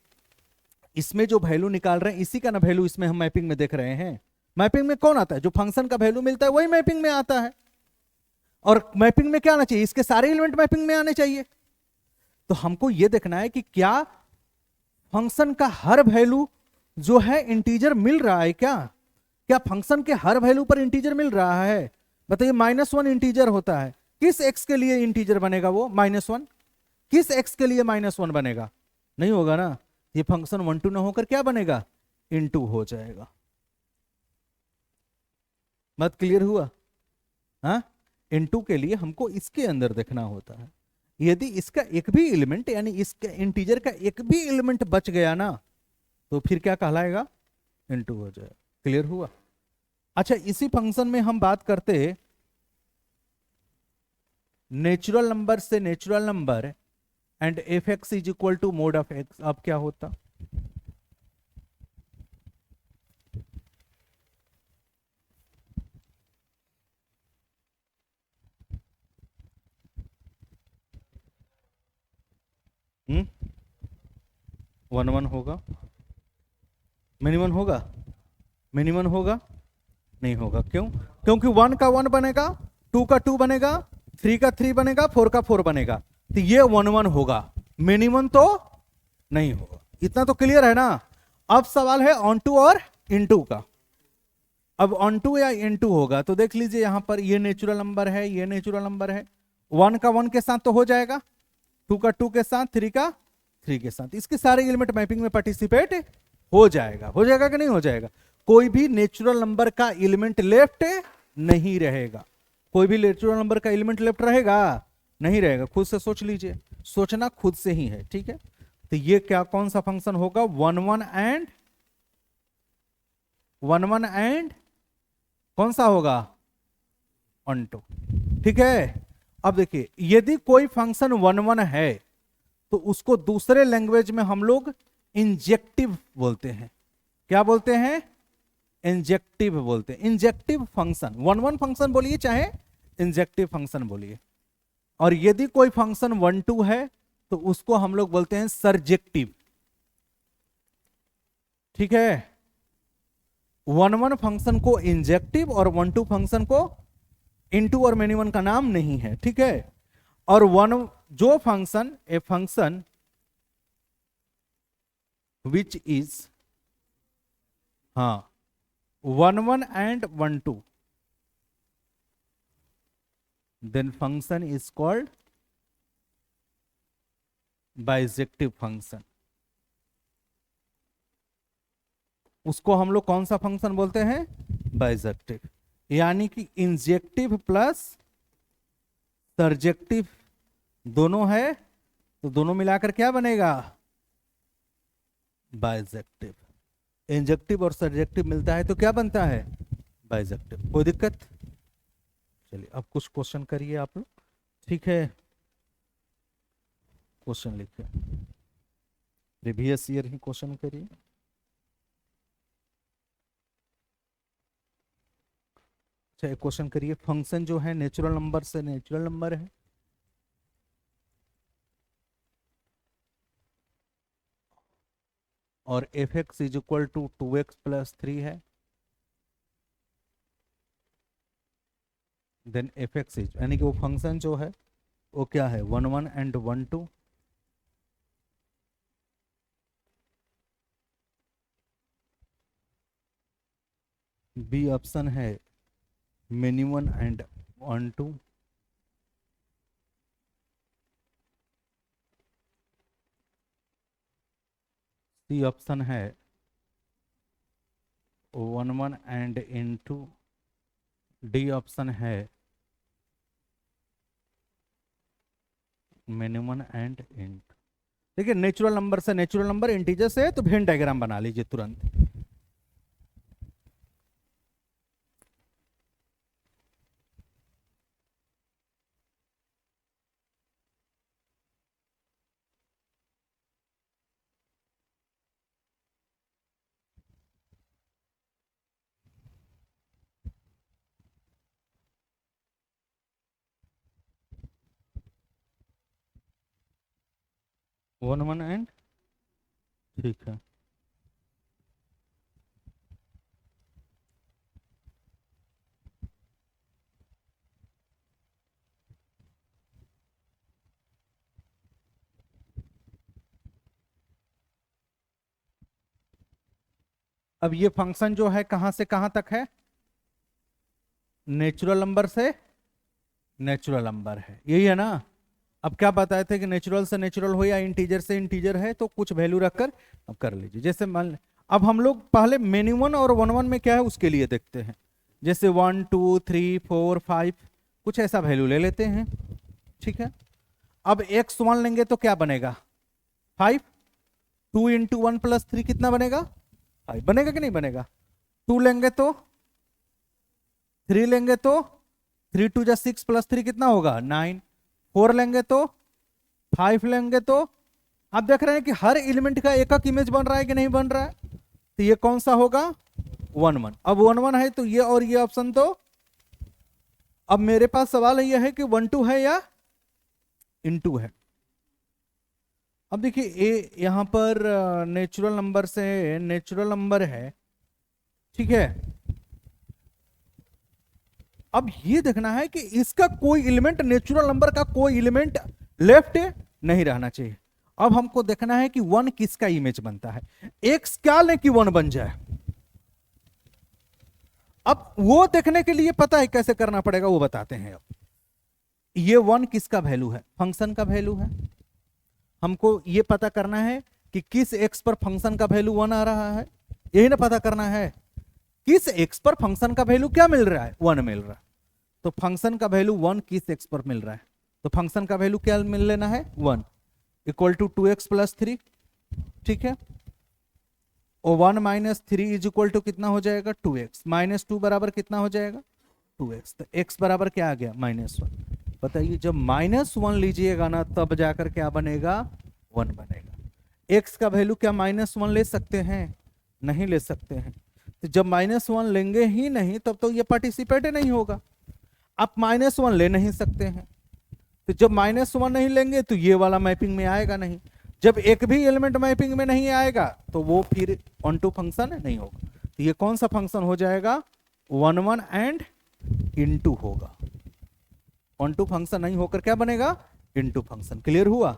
इसमें जो वैल्यू निकाल रहे हैं इसी का ना वैल्यू इसमें हम मैपिंग में देख रहे हैं। मैपिंग में कौन आता है, जो फंक्शन का वैल्यू मिलता है वही मैपिंग में आता है, और मैपिंग में क्या आना चाहिए, इसके सारे एलिमेंट मैपिंग में आने चाहिए। तो हमको यह देखना है कि क्या फंक्शन का हर वैल्यू जो है इंटीजर मिल रहा है, क्या क्या फंक्शन के हर वैल्यू पर इंटीजर मिल रहा है। बताइए माइनस वन इंटीजर होता है, किस एक्स के लिए इंटीजर बनेगा वो माइनस वन, किस एक्स के लिए माइनस वन बनेगा, नहीं होगा ना। ये फंक्शन वन टू ना होकर क्या बनेगा, इनटू हो जाएगा। बात क्लियर हुआ? हाँ, इनटू के लिए हमको इसके अंदर देखना होता है। यदि इसका एक भी एलिमेंट यानी इसका इंटीजर का एक भी एलिमेंट बच गया ना, तो फिर क्या कहलाएगा? इनटू हो जाएगा। क्लियर हुआ? अच्छा, इसी फंक्शन में हम बात करते नेचुरल नंबर से natural number and f x is equal to mod of x. अब क्या होता? हम्म, 1 1 होगा? मिनिमम होगा? मिनिमम होगा? नहीं होगा। क्यों? क्योंकि 1 का 1 बनेगा, 2 का 2 बनेगा, 3 का 3 बनेगा, 4 का 4 बनेगा, तो ये 1 1 होगा, मिनिमम तो नहीं होगा। इतना तो क्लियर है ना? अब सवाल है ऑन टू और इनटू का। अब ऑन टू या इनटू होगा तो देख लीजिए यहां पर ये नेचुरल नंबर है, ये नेचुरल नंबर है। 1 का 1 के साथ तो हो जाएगा, 2 का 2 के साथ, 3 का 3 के साथ, इसके सारे एलिमेंट मैपिंग में पार्टिसिपेट हो जाएगा। हो जाएगा कि नहीं हो जाएगा? कोई भी नेचुरल नंबर का एलिमेंट लेफ्ट नहीं रहेगा। कोई भी नेचुरल नंबर का एलिमेंट लेफ्ट रहेगा? नहीं रहेगा। खुद से सोच लीजिए, सोचना खुद से ही है, ठीक है? तो ये क्या, कौन सा फंक्शन होगा? 1 1 एंड 1 1 एंड कौन सा होगा? Onto. ठीक है? अब देखिए, यदि कोई फंक्शन 1 1 है तो उसको दूसरे लैंग्वेज में हम लोग इंजेक्टिव बोलते हैं। क्या बोलते हैं? इंजेक्टिव बोलते हैं। इंजेक्टिव फंक्शन 1 1 फंक्शन बोलिए चाहे इंजेक्टिव फंक्शन बोलिए। और यदि कोई फंक्शन 1 2 है तो उसको हम लोग बोलते हैं सर्जेक्टिव। ठीक है? 1 1 फंक्शन को इंजेक्टिव और 1 2 फंक्शन को इनटू और मिनिमम का नाम नहीं है। ठीक है? और जो function, a function which is 1 1 and 1 2, then function is called bijective function. उसको हम लोग कौन सा फंक्शन बोलते हैं? बाइजेक्टिव। यानी कि इंजेक्टिव प्लस सर्जेक्टिव दोनों है, तो दोनों मिलाकर क्या बनेगा? बाइजेक्टिव। इंजेक्टिव और सर्जेक्टिव मिलता है तो क्या बनता है? बाइजेक्टिव। कोई दिक्कत? चलिए अब कुछ क्वेश्चन करिए आप लोग। ठीक है? क्वेश्चन लिखिए, प्रीवियस ईयर ही क्वेश्चन करिए। अच्छा, एक क्वेश्चन करिए, फंक्शन जो है नेचुरल नंबर से नेचुरल नंबर है, और f x is equal to 2x plus 3 है, देन एफ एक्स इज, यानी कि वो फंक्शन जो है वो क्या है? 1 1 एंड 1 2। बी ऑप्शन है मिनिमम एंड 1 2। सी ऑप्शन है 1 1 एंड इनटू। डी ऑप्शन है मिनिमम एंड इंट। देखिए, नेचुरल नंबर से नेचुरल नंबर, इंटीजर से, तो वेन डायग्राम बना लीजिए तुरंत। वन वन एंड, ठीक है। अब ये फंक्शन जो है कहां से कहां तक है? नेचुरल नंबर से नेचुरल नंबर है, यही है ना? अब क्या बताए थे कि नेचुरल से नेचुरल हो या इंटीजर से इंटीजर है, तो कुछ वैल्यू रखकर अब कर लीजिए। जैसे मान, अब हम लोग पहले मेन्यू वन और वन वन में क्या है उसके लिए देखते हैं। जैसे 1 2 3 4 5 कुछ ऐसा वैल्यू ले लेते हैं, ठीक है। अब x1 लेंगे तो क्या बनेगा 5। 2 × 1 + 3 कितना बनेगा 5 बनेगा कि नहीं बनेगा। 2 लेंगे तो 3 लेंगे तो 3 × 2 = 6 + 3 कितना होगा 9। 4 लेंगे तो 5 लेंगे तो आप देख रहे हैं कि हर एलिमेंट का एक एक इमेज बन रहा है कि नहीं बन रहा है। तो ये कौन सा होगा 1 1। अब 1 1 है तो ये और ये ऑप्शन तो। अब मेरे पास सवाल यह है कि 1 2 है या इनटू है। अब देखिए ए यहां पर नेचुरल नंबर से नेचुरल नंबर है, ठीक है। अब ये देखना है कि इसका कोई एलिमेंट नेचुरल नंबर का कोई एलिमेंट लेफ्ट नहीं रहना चाहिए। अब हमको देखना है कि 1 किसका इमेज बनता है। एक्स क्या ले कि 1 बन जाए। अब वो देखने के लिए पता है कैसे करना पड़ेगा वो बताते हैं। अब ये 1 किसका वैल्यू है फंक्शन का वैल्यू है। हमको ये पता करना है कि किस एक्स पर फंक्शन का वैल्यू 1 आ रहा है। यही ना पता करना है किस एक्स पर फंक्शन का वैल्यू क्या मिल रहा है 1 मिल रहा है। तो फंक्शन का वैल्यू 1 किस एक्स पर मिल रहा है। तो फंक्शन का वैल्यू क्या मिल लेना है 1 = 2x + 3, ठीक है। और 1 - 3 = कितना हो जाएगा 2x -2 बराबर कितना हो जाएगा 2x। तो x बराबर क्या आ गया -1। बताइए जब -1 लीजिएगा ना तब जाकर क्या बनेगा 1 बनेगा। x का वैल्यू क्या -1 ले सकते हैं नहीं ले सकते हैं। तो जब -1 लेंगे ही नहीं तब तो ये पार्टिसिपेट नहीं होगा। आप -1 ले नहीं सकते हैं। तो जब -1 नहीं लेंगे तो ये वाला मैपिंग में आएगा नहीं। जब एक भी एलिमेंट मैपिंग में नहीं आएगा तो वो फिर ऑन टू फंक्शन नहीं होगा। तो ये कौन सा फंक्शन हो जाएगा 1 1 एंड इनटू होगा। ऑन टू फंक्शन नहीं होकर क्या बनेगा इनटू फंक्शन। क्लियर हुआ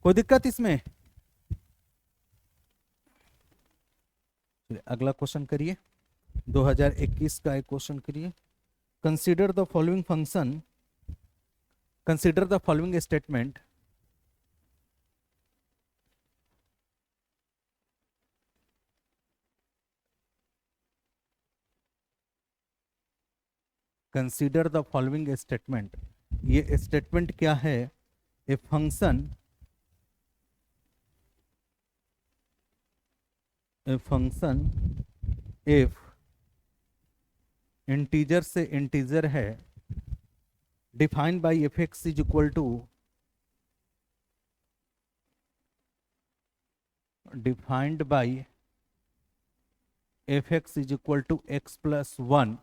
कोई दिक्कत इसमें। अगला क्वेश्चन करिए 2021 का एक क्वेश्चन करिए। Consider the following function consider the following statement consider the following statement। ये स्टेटमेंट क्या है ए फंक्शन इफ इंटीजर से इंटीजर है defined by f(x) = defined by f(x) = x + 1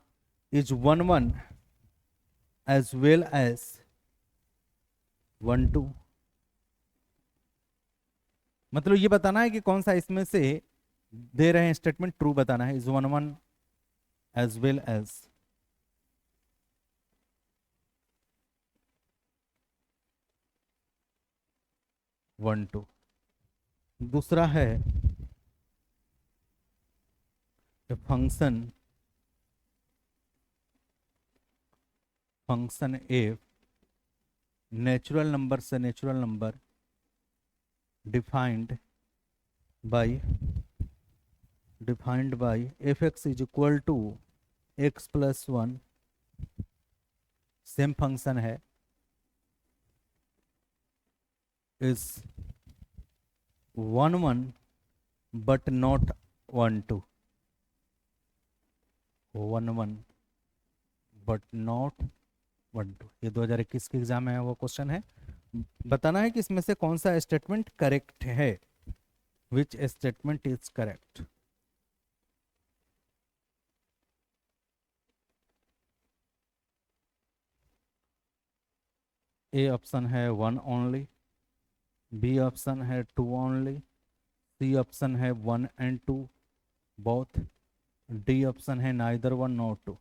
is 1 1 as well as 1 2। मतलब ये बताना है कि कौन सा इसमें से दे रहे हैं स्टेटमेंट ट्रू बताना है। Is 1 1 as well as 1 2। दूसरा है फंक्शन एफ नेचुरल नंबर से natural number defined by f(x) = x + 1। Same function है is 1 1 but not 1 2। 1 1 but not 1 2। ये 2021 के एग्जाम में वो क्वेश्चन है। बताना है कि इसमें से कौन सा स्टेटमेंट करेक्ट है। Which statement is correct. A option है 1 ओनली, बी ऑप्शन है 2 ओनली, सी ऑप्शन है 1 and 2 बोथ, डी ऑप्शन है नाइदर 1 nor 2।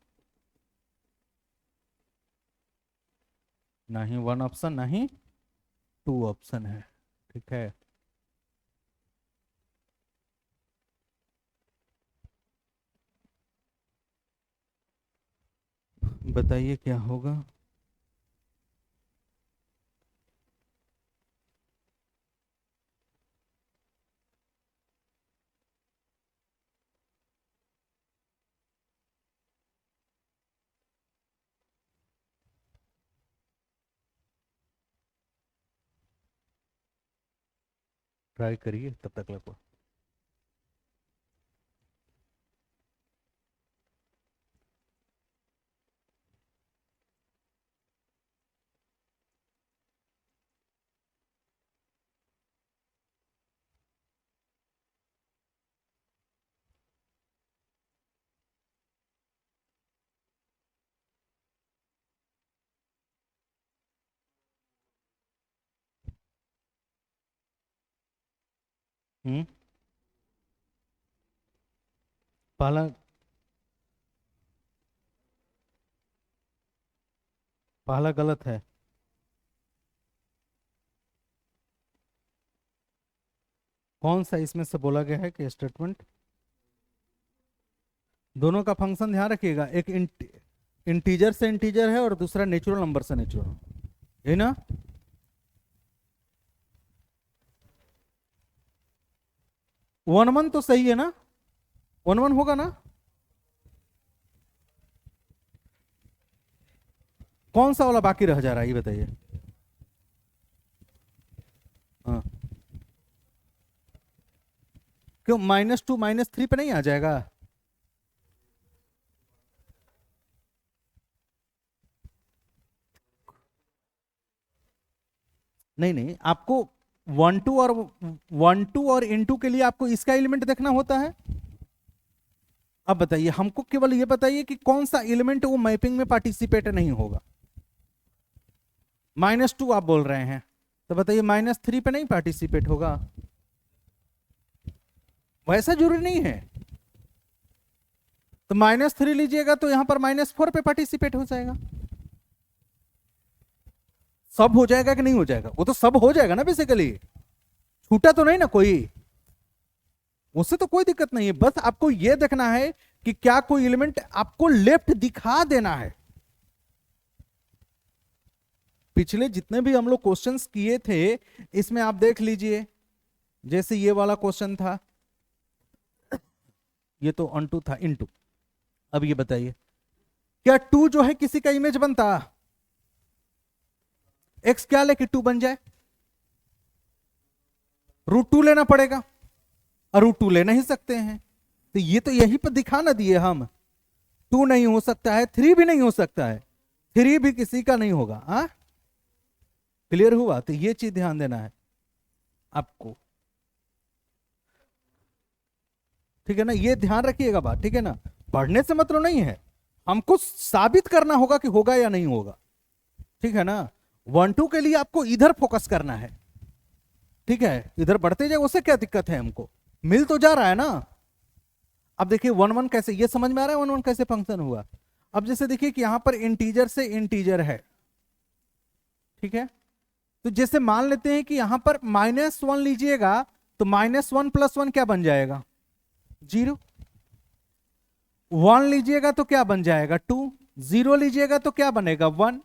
नहीं 1 ऑप्शन नहीं 2 ऑप्शन है, ठीक है। बताइए क्या होगा। ट्राई करिए तब तक लगभग। हम्म। पहला पहला गलत है। कौन सा इसमें से बोला गया है कि स्टेटमेंट? दोनों का फंक्शन ध्यान रखिएगा, एक इंटीजर से इंटीजर है और दूसरा नेचुरल नंबर से नेचुरल, है ना? वन वन तो सही है ना? वन वन होगा ना? कौन सा वाला बाकी रह जा रहा है ये बताइए। हाँ, क्यों -2 -3 पे नहीं आ जाएगा? नहीं नहीं, आपको वन टू और इनटू के लिए आपको इसका एलिमेंट देखना होता है। अब बताइए हमको, केवल ये बताइए कि कौन सा एलिमेंट वो मैपिंग में पार्टिसिपेट नहीं होगा। -2 आप बोल रहे हैं, तो बताइए -3 पे नहीं पार्टिसिपेट होगा? वैसा जरूरी नहीं है। तो -3 लीजिएगा तो यहां पर -4 पे पार्टिसिपेट हो जाएगा। सब हो जाएगा कि नहीं हो जाएगा? वो तो सब हो जाएगा ना बेसिकली, छूटा तो नहीं ना कोई, उससे तो कोई दिक्कत नहीं है। बस आपको यह देखना है कि क्या कोई एलिमेंट आपको लेफ्ट दिखा देना है। पिछले जितने भी हम लोग क्वेश्चंस किए थे इसमें आप देख लीजिए, जैसे ये वाला क्वेश्चन था, ये तो ऑन टू था इनटू। अब ये बताइए क्या 2 जो है किसी का इमेज बनता? x क्या लेके 2 बन जाए? √2 लेना पड़ेगा, और √2 ले नहीं सकते हैं, तो ये तो यहीं पर दिखा ना दिए हम। 2 नहीं हो सकता है, 3 भी नहीं हो सकता है, 3 भी किसी का नहीं होगा। हाँ, क्लियर हुआ? तो ये चीज ध्यान देना है आपको, ठीक है ना? ये ध्यान रखिएगा बात, ठीक है ना? पढ़ने से मतलब नहीं है, हमको साबित करना होगा कि होगा या नहीं होगा, ठीक है ना? 1 2 के लिए आपको इधर फोकस करना है, ठीक है? इधर बढ़ते जाए, उससे क्या दिक्कत है, हमको मिल तो जा रहा है ना। अब देखिए 1 1 कैसे, ये समझ में आ रहा है 1 1 कैसे फंक्शन हुआ? अब जैसे देखिए कि यहां पर इंटीजर से इंटीजर है, ठीक है? तो जैसे मान लेते हैं कि यहां पर -1 लीजिएगा तो -1 + 1 क्या बन जाएगा? 0। 1 लीजिएगा तो क्या बन जाएगा? 2। 0 लीजिएगा तो क्या बनेगा? 1।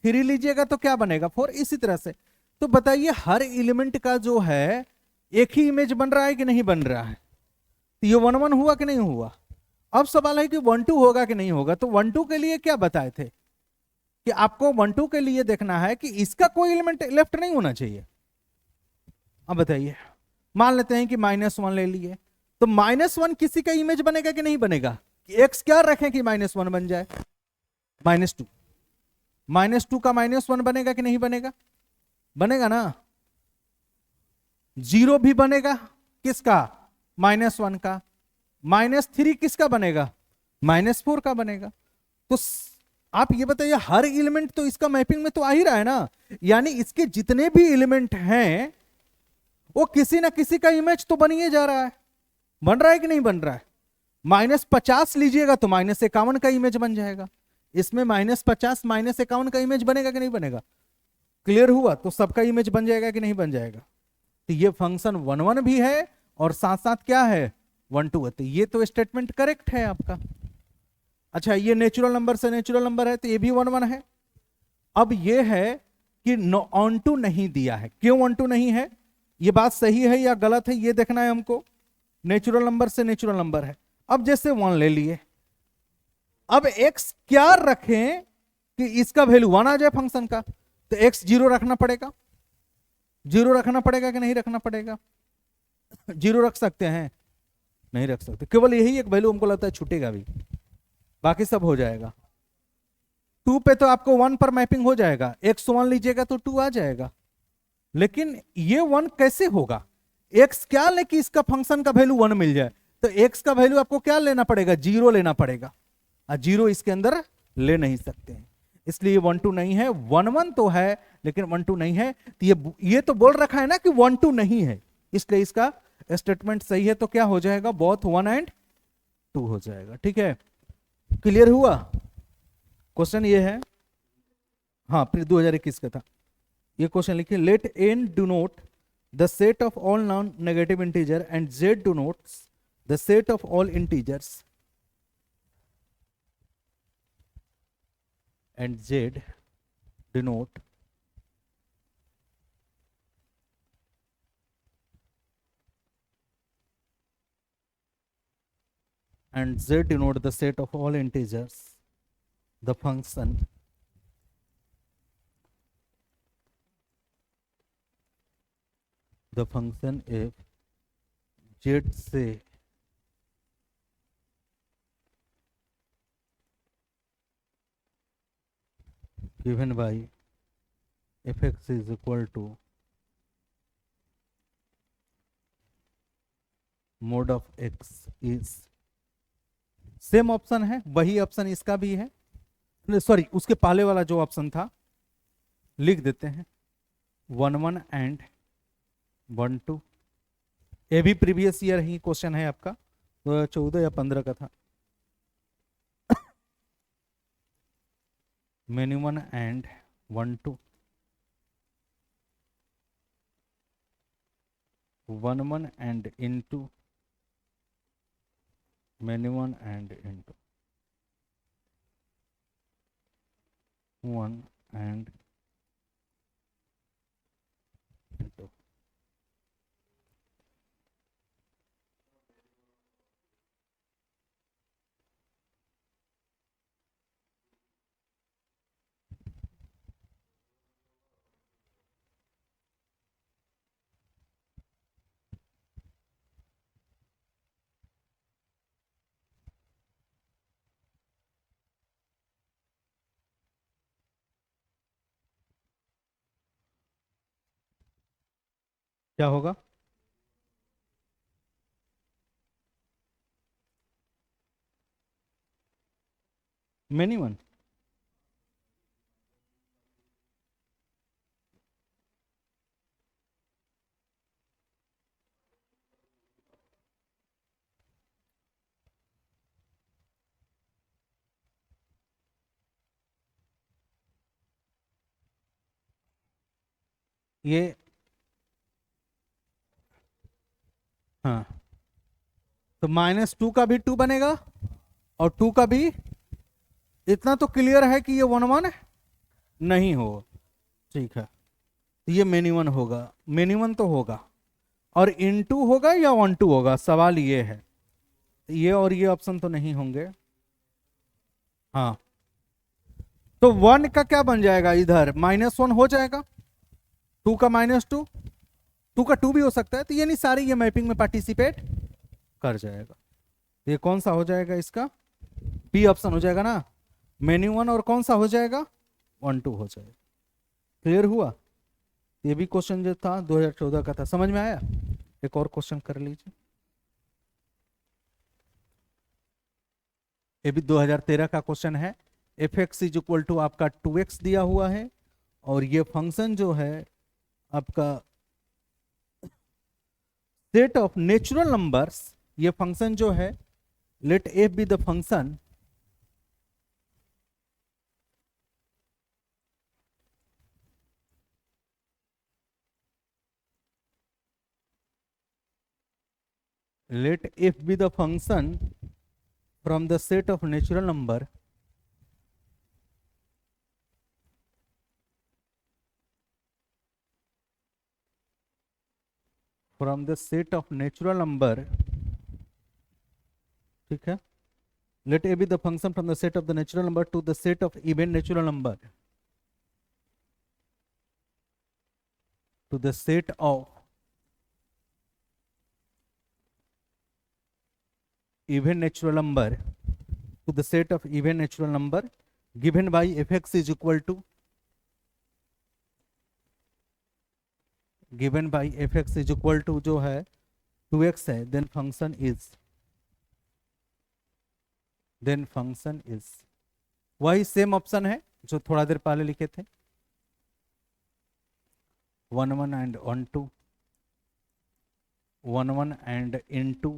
3 लीजिएगा तो क्या बनेगा? 4। इसी तरह से। तो बताइए हर एलिमेंट का जो है एक ही इमेज बन रहा है कि नहीं बन रहा है? तो ये 1 1 हुआ कि नहीं हुआ? अब सवाल है कि 1 2 होगा कि नहीं होगा। तो 1 2 के लिए क्या बताए थे कि आपको 1 2 के लिए देखना है कि इसका कोई एलिमेंट लेफ्ट नहीं होना चाहिए। अब बताइए, मान लेते हैं कि -1 ले लिए, तो -1 किसी का इमेज बनेगा कि नहीं बनेगा? एक्स क्या रखें कि -1 बन जाए? -2। -2 का -1 बनेगा कि नहीं बनेगा? बनेगा ना। 0 भी बनेगा किसका? -1 का। -3 किसका बनेगा? -4 का बनेगा। तो आप ये बताइए हर एलिमेंट तो इसका मैपिंग में तो आ ही रहा है ना, यानी इसके जितने भी एलिमेंट हैं वो किसी ना किसी का इमेज तो बन ही जा रहा है। बन रहा है कि नहीं बन रहा है? -50 लीजिएगा तो -51 का इमेज बन जाएगा। इसमें -50 -51 का इमेज बनेगा कि नहीं बनेगा? क्लियर हुआ? तो सबका इमेज बन जाएगा कि नहीं बन जाएगा? तो ये फंक्शन 1 1 भी है और साथ साथ क्या है? 1 2 है। तो ये तो स्टेटमेंट करेक्ट है आपका। अच्छा, ये नेचुरल नंबर से नेचुरल नंबर है तो ये भी 1 1 है। अब ये है कि ऑन टू नहीं दिया है, क्यों ऑन टू नहीं है? ये बात सही है या गलत है ये देखना है हमको। नेचुरल नंबर से नेचुरल नंबर है। अब जैसे 1 ले लिए, अब x क्या रखें कि इसका वैल्यू 1 आ जाए फंक्शन का? तो x 0 रखना पड़ेगा। 0 रखना पड़ेगा कि नहीं रखना पड़ेगा? जीरो रख सकते हैं? नहीं रख सकते, केवल यही एक वैल्यू हमको लगता है छूटेगा भी, बाकी सब हो जाएगा। 2 पे तो आपको 1 पर मैपिंग हो जाएगा, x1 लीजिएगा तो 2 आ जाएगा। लेकिन ये 1 कैसे होगा? x क्या ले कि इसका फंक्शन का वैल्यू 1 मिल जाए, तो x का वैल्यू आपको क्या लेना पड़ेगा? 0 लेना पड़ेगा, और 0 इसके अंदर ले नहीं सकते हैं, इसलिए 1 2 नहीं है। 1 1 तो है लेकिन 1 2 नहीं है, तो ये तो बोल रखा है ना कि 1 2 नहीं है, इसलिए इसका स्टेटमेंट सही है। तो क्या हो जाएगा? बोथ 1 एंड 2 हो जाएगा। ठीक है, क्लियर हुआ? क्वेश्चन ये है, हाँ फिर 2021 का था। ये क्वेश्चन लिखिए, let n denote the set of all non negative integer and z denotes the set of all integers and z denote the set of all integers, the function if z से given by fx is equal to mod of x is, same option है, वही option इसका भी है, sorry उसके पहले वाला जो ऑप्शन था लिख देते हैं, 1 1 एंड 1 2। ये भी प्रीवियस ईयर ही क्वेश्चन है आपका, 2014 या 15 का था। Many 1 and 1 2, 1 1 and into many 1 and into 1 and into. क्या होगा? मेनी 1, ये हाँ, तो -2 का भी 2 बनेगा और 2 का भी। इतना तो क्लियर है कि ये 1 1 नहीं हो। ठीक है, तो ये मेनी 1 होगा, मेनी 1 तो होगा, और इनटू होगा या 1 2 होगा, सवाल ये है। ये और ये ऑप्शन तो नहीं होंगे। हाँ, तो 1 का क्या बन जाएगा? इधर -1 हो जाएगा, 2 का -2, 2 का 2 भी हो सकता है, तो ये नहीं सारी ये मैपिंग में पार्टिसिपेट कर जाएगा। ये कौन सा हो जाएगा? इसका बी ऑप्शन हो जाएगा ना, मेनी 1, और कौन सा हो जाएगा? 1 2 हो जाएगा। क्लियर हुआ? ये भी क्वेश्चन जो था 2014 का था, समझ में आया? एक और क्वेश्चन कर लीजिए, ये भी 2013 का क्वेश्चन है। F x is equal to आपका 2x दिया हुआ है, और ये फंक्शन जो है आपका सेट ऑफ नेचुरल नंबर्स, ये फंक्शन जो है, let f be the function let f be the function from the set of natural number from the set of natural number, ठीक है, let a be the function from the set of the natural number to the set of even natural number, to the set of even natural number to the set of even natural number given by fx is equal to जो है 2x है, then function is वही same option है जो थोड़ा देर पहले लिखे थे, 1 1 and 1 2, 1 1 and into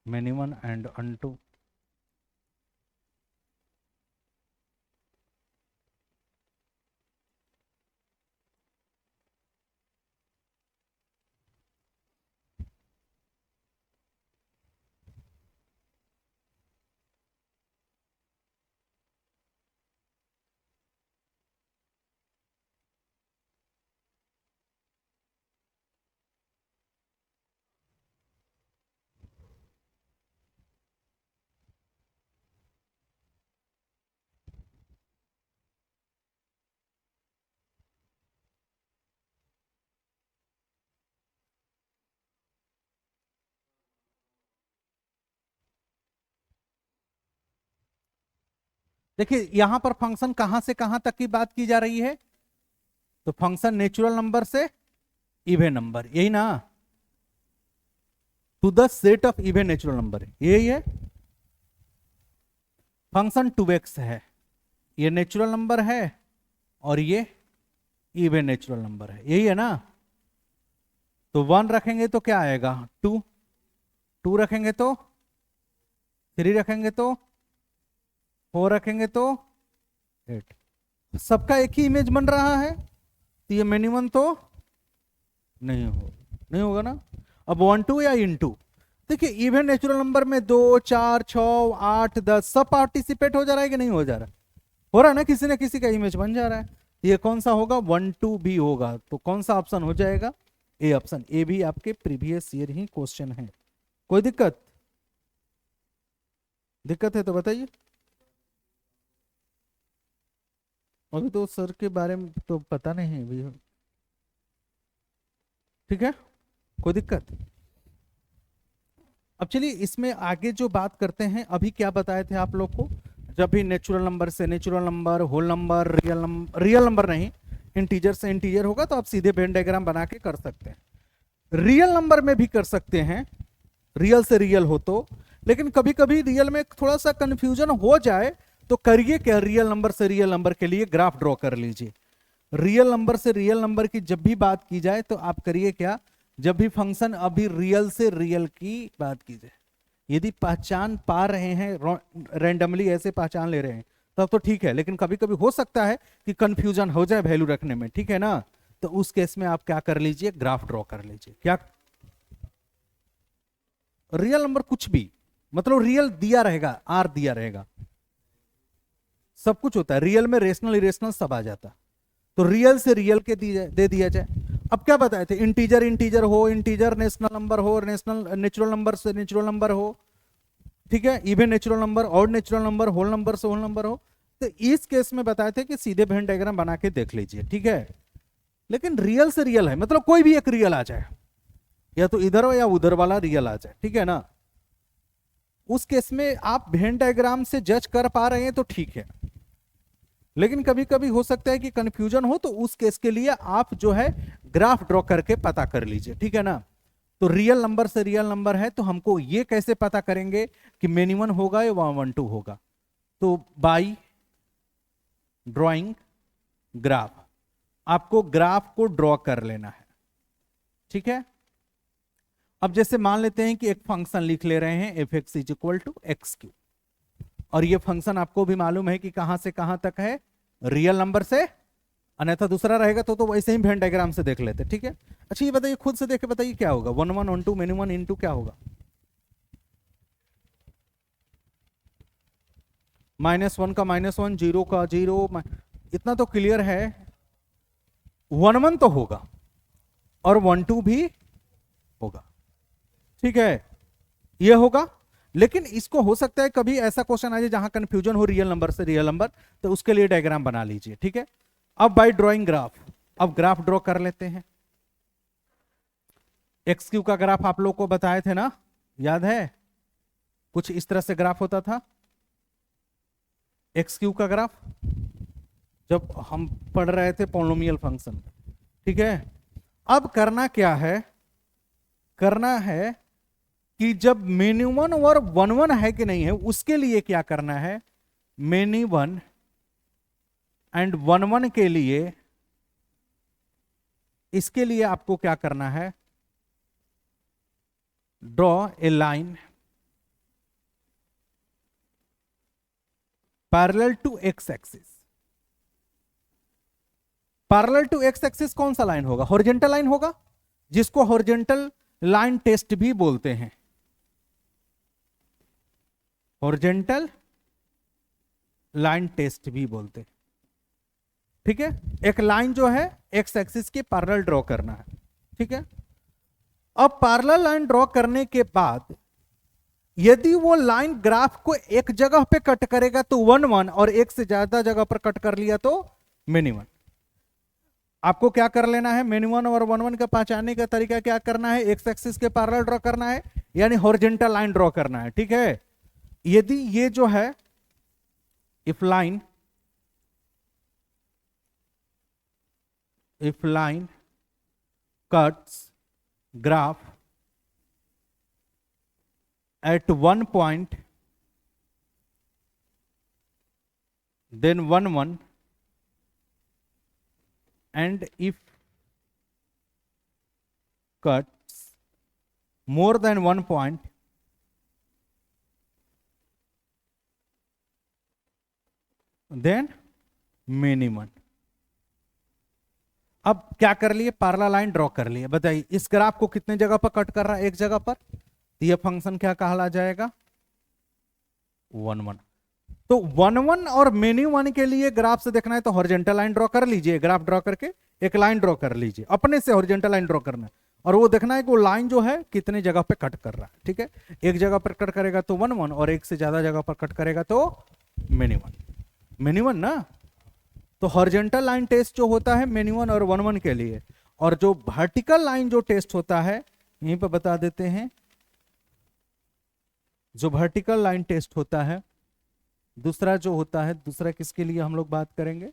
many 1 and unto. देखिए यहां पर फंक्शन कहां से कहां तक की बात की जा रही है, तो फंक्शन नेचुरल नंबर से इवन नंबर, यही ना, to the set of even natural number, यही है। फंक्शन 2x है, ये नेचुरल नंबर है और ये इवन नेचुरल नंबर है, यही है ना। तो 1 रखेंगे तो क्या आएगा 2, 2 रखेंगे तो 3 रखेंगे तो 4 रखेंगे तो 8, सबका एक ही इमेज बन रहा है, तो ये मिनिमम तो नहीं होगा ना। अब 1 2 या इनटू, देखिए इवन नेचुरल नंबर में 2 4 6 8 10 सब पार्टिसिपेट हो जा रहा है कि नहीं हो जा रहा है, हो रहा है ना, किसी न किसी का इमेज बन जा रहा है। ये कौन सा होगा 1 2 भी होगा, तो कौन सा ऑप्शन हो जाएगा, ए ऑप्शन। ए भी आपके प्रीवियस ईयर ही क्वेश्चन है, कोई दिक्कत है तो बताइए। अभी तो सर के बारे में तो पता नहीं है भैया, ठीक है, कोई दिक्कत। अब चलिए इसमें आगे जो बात करते हैं, अभी क्या बताए थे आप लोग को, जब भी नेचुरल नंबर से natural number, whole number, real number नहीं, इंटीजर से इंटीजर होगा तो आप सीधे वेन डायग्राम बना के कर सकते हैं। रियल नंबर में भी कर सकते हैं, रियल से रियल हो तो, लेकिन कभी कभी रियल में थोड़ा सा कंफ्यूजन हो जाए तो करिए क्या, रियल नंबर से रियल नंबर के लिए ग्राफ ड्रॉ कर लीजिए। रियल नंबर से रियल नंबर की जब भी बात की जाए तो आप करिए क्या, जब भी फंक्शन अभी रियल से रियल की बात की जाए, यदि पहचान पा रहे हैं, रैंडमली ऐसे पहचान ले रहे हैं तब तो ठीक है, लेकिन कभी कभी हो सकता है कि कंफ्यूजन हो जाए वैल्यू रखने में, ठीक है ना। तो उस केस में आप क्या कर लीजिए, ग्राफ ड्रॉ कर लीजिए। क्या रियल नंबर कुछ भी, मतलब रियल दिया रहेगा, आर दिया रहेगा, सब कुछ होता है रियल में, रेशनल इरेशनल सब आ जाता, तो रियल से रियल के दे दिया जाए। अब क्या बताए थे, इंटीजर इंटीजर हो, इंटीजर नेशनल नंबर हो, नेशनल नेचुरल नंबर से नेचुरल नंबर हो, ठीक है, even natural number, odd natural number, whole number से होल नंबर हो। तो इस केस में बताए थे कि सीधे वेन डायग्राम बना के देख लीजिए, ठीक है। लेकिन रियल से रियल है, मतलब कोई भी एक रियल आ जाए, या तो इधर हो या उधर वाला रियल आ जाए, ठीक है ना। उस केस में आप वेन डायग्राम से जज कर पा रहे हैं तो ठीक है, लेकिन कभी कभी हो सकता है कि कंफ्यूजन हो, तो उस केस के लिए आप जो है ग्राफ ड्रॉ करके पता कर लीजिए, ठीक है ना। तो रियल नंबर से रियल नंबर है, तो हमको ये कैसे पता करेंगे कि मिनिमम होगा या 1 2 होगा, तो बाई ड्राइंग ग्राफ, आपको ग्राफ को ड्रॉ कर लेना है, ठीक है। अब जैसे मान लेते हैं कि एक फंक्शन लिख ले रहे हैं f(x = x³), और ये फंक्शन आपको भी मालूम है कि कहां से कहां तक है, रियल नंबर से, अन्यथा दूसरा रहेगा तो वैसे ही वेन डायग्राम से देख लेते, ठीक है। अच्छा ये बताइए, खुद से देख के बताइए क्या होगा, 1 1 1 2 मिनिमम इनटू क्या होगा, -1 का -1, 0 का 0, इतना तो क्लियर है। 1 1 तो होगा और 1 2 भी होगा, ठीक है, ये होगा। लेकिन इसको हो सकता है कभी ऐसा क्वेश्चन आ जाए जहां कंफ्यूजन हो रियल नंबर से रियल नंबर, तो उसके लिए डायग्राम बना लीजिए, ठीक है। अब बाय ड्राइंग ग्राफ, अब ग्राफ ड्रॉ कर लेते हैं। एक्स क्यू का ग्राफ आप लोग को बताए थे ना, याद है? कुछ इस तरह से ग्राफ होता था एक्स क्यू का ग्राफ, जब हम पढ़ रहे थे पॉलिनोमियल फंक्शन। ठीक है, अब करना क्या है, करना है कि जब मेनी वन और वन वन है कि नहीं है, उसके लिए क्या करना है, many one and one one के लिए, इसके लिए आपको क्या करना है, draw a line parallel to x axis. Parallel to x axis कौन सा लाइन होगा, हॉरिजॉन्टल लाइन होगा, जिसको हॉरिजॉन्टल लाइन टेस्ट भी बोलते हैं, हॉरिजॉन्टल लाइन टेस्ट भी बोलते हैं। ठीक है, एक लाइन जो है एक्स एक्सिस के पैरेलल ड्रॉ करना है। ठीक है, अब पैरेलल लाइन ड्रॉ करने के बाद यदि वो लाइन ग्राफ को एक जगह पे कट करेगा तो वन वन, और एक से ज्यादा जगह पर कट कर लिया तो मेनी वन। आपको क्या कर लेना है, मेनी वन और वन वन का पहचानने का तरीका क्या करना है, एक्स एक्सिस के पैरेलल ड्रॉ करना है, यानी हॉरिजॉन्टल लाइन ड्रॉ करना है। ठीक है, यदि ये जो है if line cuts graph at one point, then one and if cuts more than 1 point, then many one। अब क्या कर लिए, पैरेलल लाइन ड्रॉ कर लिए। बताइए इस ग्राफ को कितने जगह पर कट कर रहा है, एक जगह पर, तो ये फंक्शन क्या कहला जाएगा, वन वन। तो वन वन और मेनी वन के लिए ग्राफ से देखना है तो हॉरिजॉन्टल लाइन ड्रॉ कर लीजिए, ग्राफ ड्रॉ करके एक लाइन ड्रॉ कर लीजिए, अपने से हॉरिजॉन्टल लाइन ड्रॉ करना है, और वो देखना है कि वो लाइन जो है कितने जगह पे कट कर रहा है। ठीक है, एक जगह पर कट करेगा तो वन वन, और एक से ज्यादा जगह पर कट करेगा तो मेनी वन। मेनी वन ना, तो हॉरिजॉन्टल लाइन टेस्ट जो होता है मेनी वन और वन वन के लिए, और जो वर्टिकल लाइन जो टेस्ट होता है यहीं पर बता देते हैं, जो वर्टिकल लाइन टेस्ट होता है दूसरा जो होता है, दूसरा किसके लिए हम लोग बात करेंगे,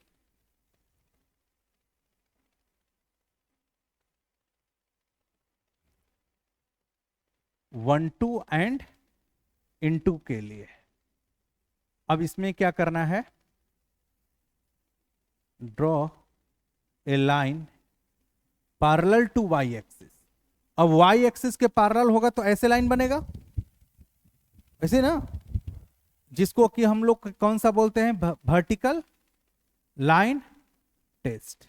वन टू एंड इनटू के लिए। अब इसमें क्या करना है, draw a line parallel to y axis. अब वाई एक्सिस के पैरेलल होगा तो ऐसे लाइन बनेगा, ऐसे ना, जिसको कि हम लोग कौन सा बोलते हैं, वर्टिकल लाइन टेस्ट।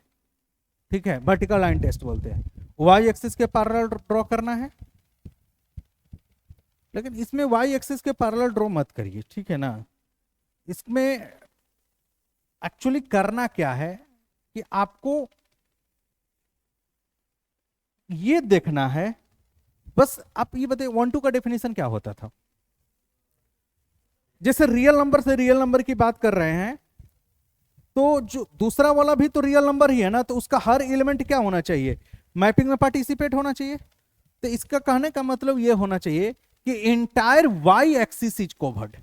ठीक है, वर्टिकल लाइन टेस्ट बोलते हैं। वाई एक्सिस के पैरेलल ड्रॉ करना है, लेकिन इसमें वाई एक्सिस के पैरेलल ड्रॉ मत करिए। ठीक है ना, इसमें एक्चुअली करना क्या है कि आपको ये देखना है, बस आप ये बताइए वन टू का डेफिनेशन क्या होता था। जैसे रियल नंबर से रियल नंबर की बात कर रहे हैं, तो जो दूसरा वाला भी तो रियल नंबर ही है ना, तो उसका हर एलिमेंट क्या होना चाहिए, मैपिंग में पार्टिसिपेट होना चाहिए। तो इसका कहने का मतलब ये होना चाहिए कि entire y axis is covered.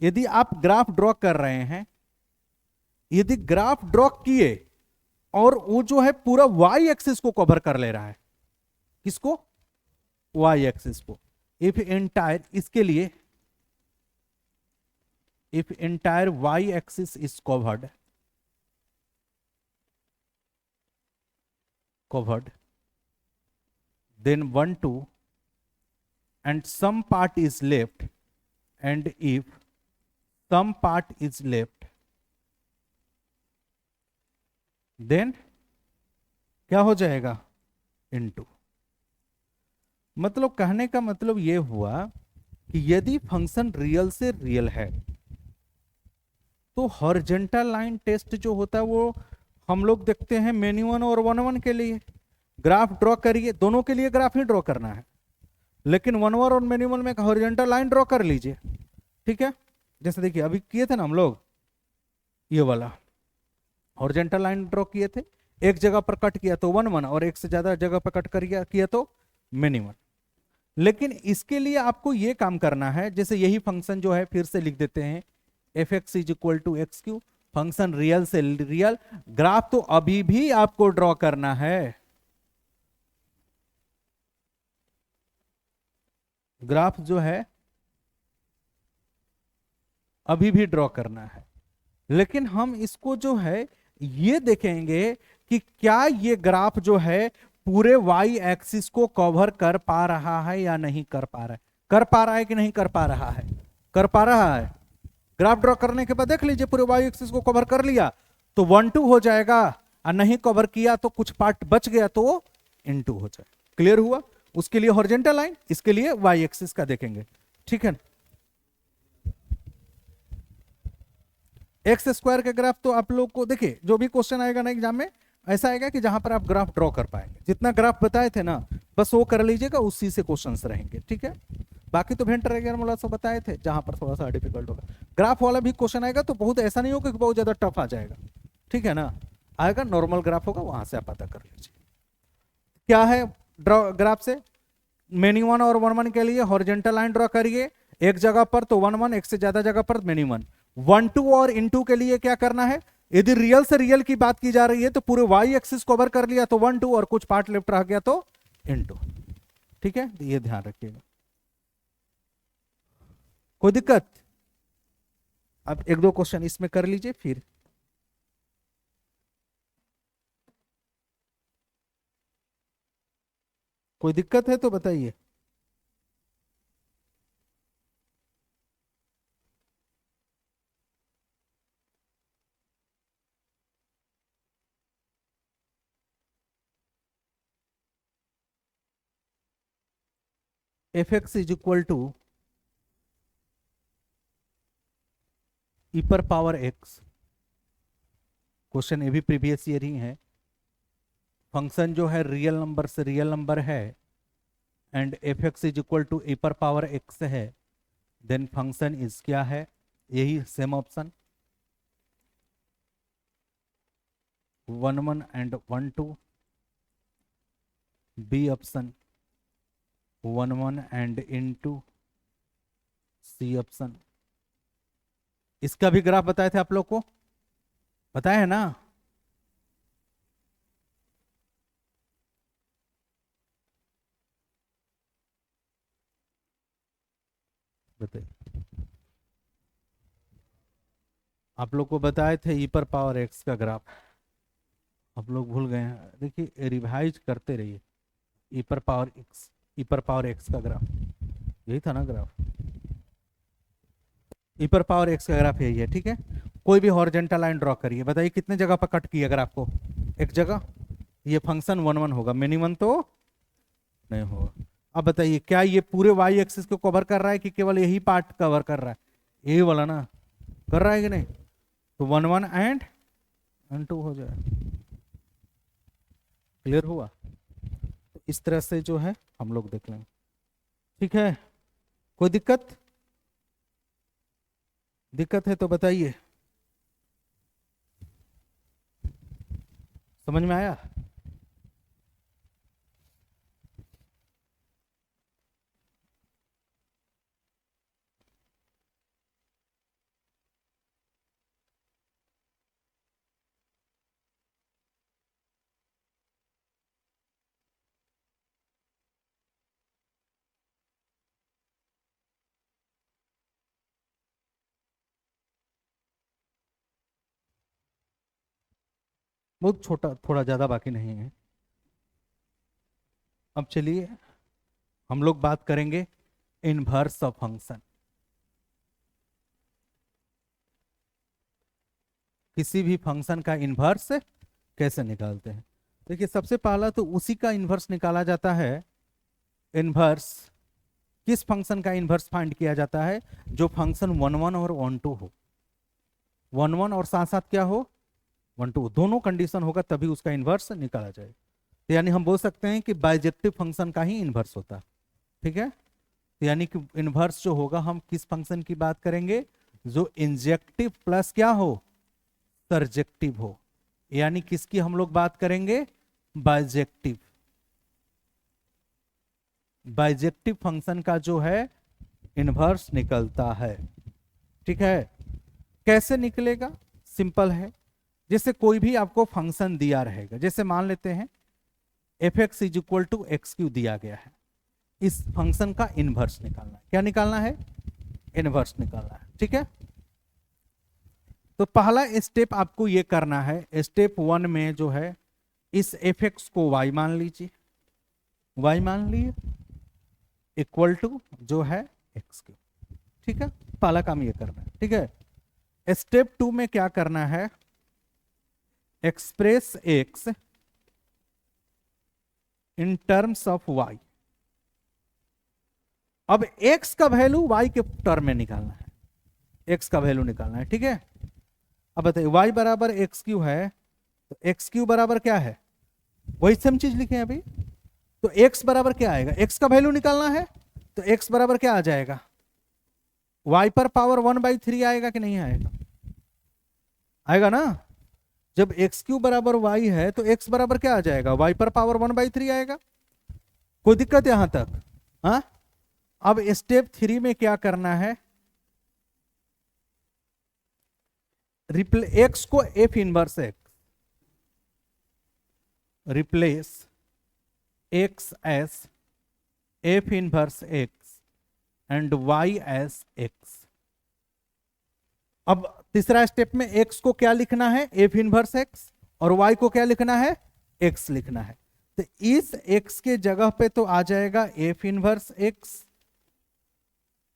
यदि आप ग्राफ ड्रॉ कर रहे हैं, यदि ग्राफ ड्रॉ किए और वो जो है पूरा वाई एक्सिस को कवर कर ले रहा है, किसको, वाई एक्सिस को, इफ एंटायर, इसके लिए if entire y axis is covered then 1 2 and some part is left, and if some part is left then क्या हो जाएगा, इनटू। मतलब कहने का मतलब यह हुआ कि यदि फंक्शन रियल से रियल है तो हॉरिजॉन्टल लाइन टेस्ट जो होता है वो हम लोग देखते हैं मेनी वन और वन वन के लिए। ग्राफ ड्रॉ करिए, दोनों के लिए ग्राफ ही ड्रॉ करना है, लेकिन वन वन और मेनी वन में हॉरिजॉन्टल लाइन ड्रॉ कर लीजिए। ठीक है, जैसे देखिए अभी किए थे ना हम लोग, ये वाला हॉरिजॉन्टल लाइन ड्रॉ किए थे, एक जगह पर कट किया तो 1 1, और एक से ज्यादा जगह पर कट कर किया तो मेनी 1। लेकिन इसके लिए आपको ये काम करना है, जैसे यही फंक्शन जो है फिर से लिख देते हैं, f x is equal to x cube, function real से रियल, ग्राफ तो अभी भी आपको ड्रॉ करना है, ग्राफ जो है अभी भी ड्रॉ करना है। लेकिन हम इसको जो है ये देखेंगे कि क्या ये ग्राफ जो है पूरे वाई एक्सिस को कवर कर पा रहा है या नहीं कर पा रहा है, कर पा रहा है कि नहीं कर पा रहा है, कर पा रहा है। ग्राफ ड्रॉ करने के बाद देख लीजिए पूरे वाई एक्सिस को कवर कर लिया तो 1 2 हो जाएगा, और नहीं कवर किया तो कुछ पार्ट बच गया तो इन 2 हो जाए। क्लियर हुआ? उसके लिए हॉरिजॉन्टल लाइन, इसके लिए वाई एक्सिस का देखेंगे, ठीक है। एक्स स्क्वायर के ग्राफ तो आप लोग को देखिए, जो भी क्वेश्चन आएगा ना एग्जाम में ऐसा आएगा कि जहां पर आप ग्राफ ड्रॉ कर पाएंगे, जितना ग्राफ बताए थे ना बस वो कर लीजिएगा, उसी से क्वेश्चंस रहेंगे, ठीक है। बाकी तो वेन डायग्राम वाला सब बताए थे, जहां पर थोड़ा सा डिफिकल्ट होगा। ग्राफ वाला भी क्वेश्चन आएगा तो बहुत ऐसा नहीं होगा कि बहुत ज्यादा टफ आ जाएगा, ठीक है ना, आएगा नॉर्मल ग्राफ होगा, वहां से आप पता कर लीजिए। क्या है ड्रॉ ग्राफ से, मेनी 1 और 1 1 के लिए हॉरिजॉन्टल लाइन ड्रॉ करिए, एक जगह पर तो 1 1, एक से ज्यादा जगह पर मेनी 1। 1 2 और इन 2 के लिए क्या करना है, यदि रियल से रियल की बात की जा रही है तो पूरे वाई एक्सिस कवर कर लिया तो 1 2, और कुछ पार्ट लेफ्ट रह गया तो इन 2, ठीक है, ये ध्यान रखिएगा। कोई दिक्कत? अब एक दो क्वेश्चन इसमें कर लीजिए फिर। कोई दिक्कत है तो बताइए। F x is equal to e पर पावर एक्स, क्वेश्चन ये भी प्रीवियस ईयर ही है। फंक्शन जो है रियल नंबर से रियल नंबर है and f x is equal to e पर पावर एक्स है, देन फंक्शन इज क्या है, यही same option 1 1 and 1 2, b option 1 1 and in 2, c option. इसका भी ग्राफ बताए थे आप लोग को, बताया है ना? बताइए, आप लोग को बताए थे ई पर पावर एक्स का ग्राफ, आप लोग भूल गए हैं, देखिए रिवाइज करते रहिए। ई पर पावर एक्स, ई पर पावर एक्स का ग्राफ यही था ना ग्राफ, ई पर पावर एक्स का ग्राफ यही है, ठीक है। कोई भी हॉरिजॉन्टल लाइन ड्रॉ करिए, बताइए कितने जगह पर कट किया ग्राफ को, एक जगह, ये फंक्शन 1 1 होगा, मिनी 1 तो नहीं होगा। अब बताइए क्या ये पूरे वाई एक्सिस को कवर कर रहा है कि केवल यही पार्ट कवर कर रहा है, यही वाला ना कर रहा है कि नहीं, तो 1 1 एंड 2 हो जाए। क्लियर हुआ? तो इस तरह से जो है हम लोग देख लेंगे, ठीक है। कोई दिक्कत? दिक्कत है तो बताइए, समझ में आया? बहुत छोटा, थोड़ा ज्यादा बाकी नहीं है। अब चलिए हम लोग बात करेंगे इनवर्स ऑफ फंक्शन। किसी भी फंक्शन का इनवर्स कैसे निकालते हैं? देखिए सबसे पहला तो उसी का इनवर्स निकाला जाता है। इनवर्स किस फंक्शन का इनवर्स फाइंड किया जाता है? जो फंक्शन 1 1 और 1 2 हो, 1 1 और साथ साथ क्या हो, 1 2, दोनों कंडीशन होगा तभी उसका इनवर्स निकाला जाए। तो यानी हम बोल सकते हैं कि बाइजेक्टिव फंक्शन का ही इनवर्स होता है, ठीक है। तो यानी कि इनवर्स जो होगा, हम किस फंक्शन की बात करेंगे? जो इंजेक्टिव प्लस क्या हो, सरजेक्टिव हो। यानी किसकी हम लोग बात करेंगे? बाइजेक्टिव। बाइजेक्टिव फंक्शन का जो है इनवर्स निकलता है। ठीक है, कैसे निकलेगा? सिंपल है। जैसे कोई भी आपको फंक्शन दिया रहेगा, जैसे मान लेते हैं f x is equal to x cube दिया गया है, इस फंक्शन का इनवर्स निकालना है। क्या निकालना है? इनवर्स निकालना है। ठीक है, तो पहला स्टेप आपको ये करना है, स्टेप 1 में जो है इस एफ एक्स को वाई मान लीजिए, वाई मान लिए इक्वल टू जो है एक्स क्यू। ठीक है, पहला काम ये करना है। ठीक है, स्टेप 2 में क्या करना है? Express x in terms of y. अब एक्स का वैल्यू वाई के टर्म में निकालना है, एक्स का वैल्यू निकालना है। ठीक है, अब बताइए वाई बराबर एक्स क्यू है, तो एक्स क्यू बराबर क्या है? वही सेम चीज लिखे हैं अभी। तो एक्स बराबर क्या आएगा? एक्स का वैल्यू निकालना है, तो एक्स बराबर क्या आ जाएगा? वाई पर पावर 1/3 आएगा कि नहीं आएगा? आएगा ना। जब एक्स क्यू बराबर वाई है तो एक्स बराबर क्या आ जाएगा? वाई पर पावर 1/3 आएगा। कोई दिक्कत यहां तक? हाँ। अब स्टेप 3 में क्या करना है? एक्स को f inverse x, replace x as f inverse x and y as x. अब तीसरा स्टेप में एक्स को क्या लिखना है? एफ इनवर्स एक्स, और वाई को क्या लिखना है? एक्स लिखना है। तो इस एक्स के जगह पे तो आ जाएगा एफ इनवर्स एक्स,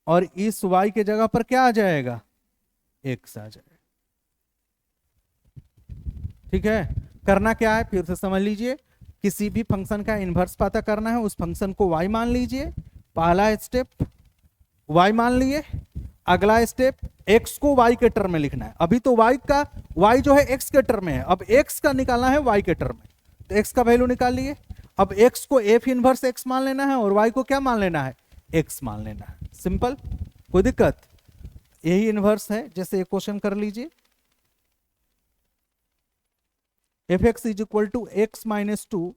और इस वाई के जगह पर क्या आ जाएगा? एक्स आ जाएगा। ठीक है, करना क्या है फिर से समझ लीजिए। किसी भी फंक्शन का इनवर्स पता करना है, उस फंक्शन को y मान लीजिए, पहला स्टेप y मान लिए। अगला स्टेप x को y के टर्म में लिखना है। अभी तो y जो है x के टर्म में है, अब x का निकालना है y के टर्म में, तो x का वैल्यू निकाल लिए। अब x को f इनवर्स x मान लेना है, और y को क्या मान लेना है? x मान लेना है। सिंपल, कोई दिक्कत? यही इनवर्स है। जैसे एक क्वेश्चन कर लीजिए, f x is equal to x minus two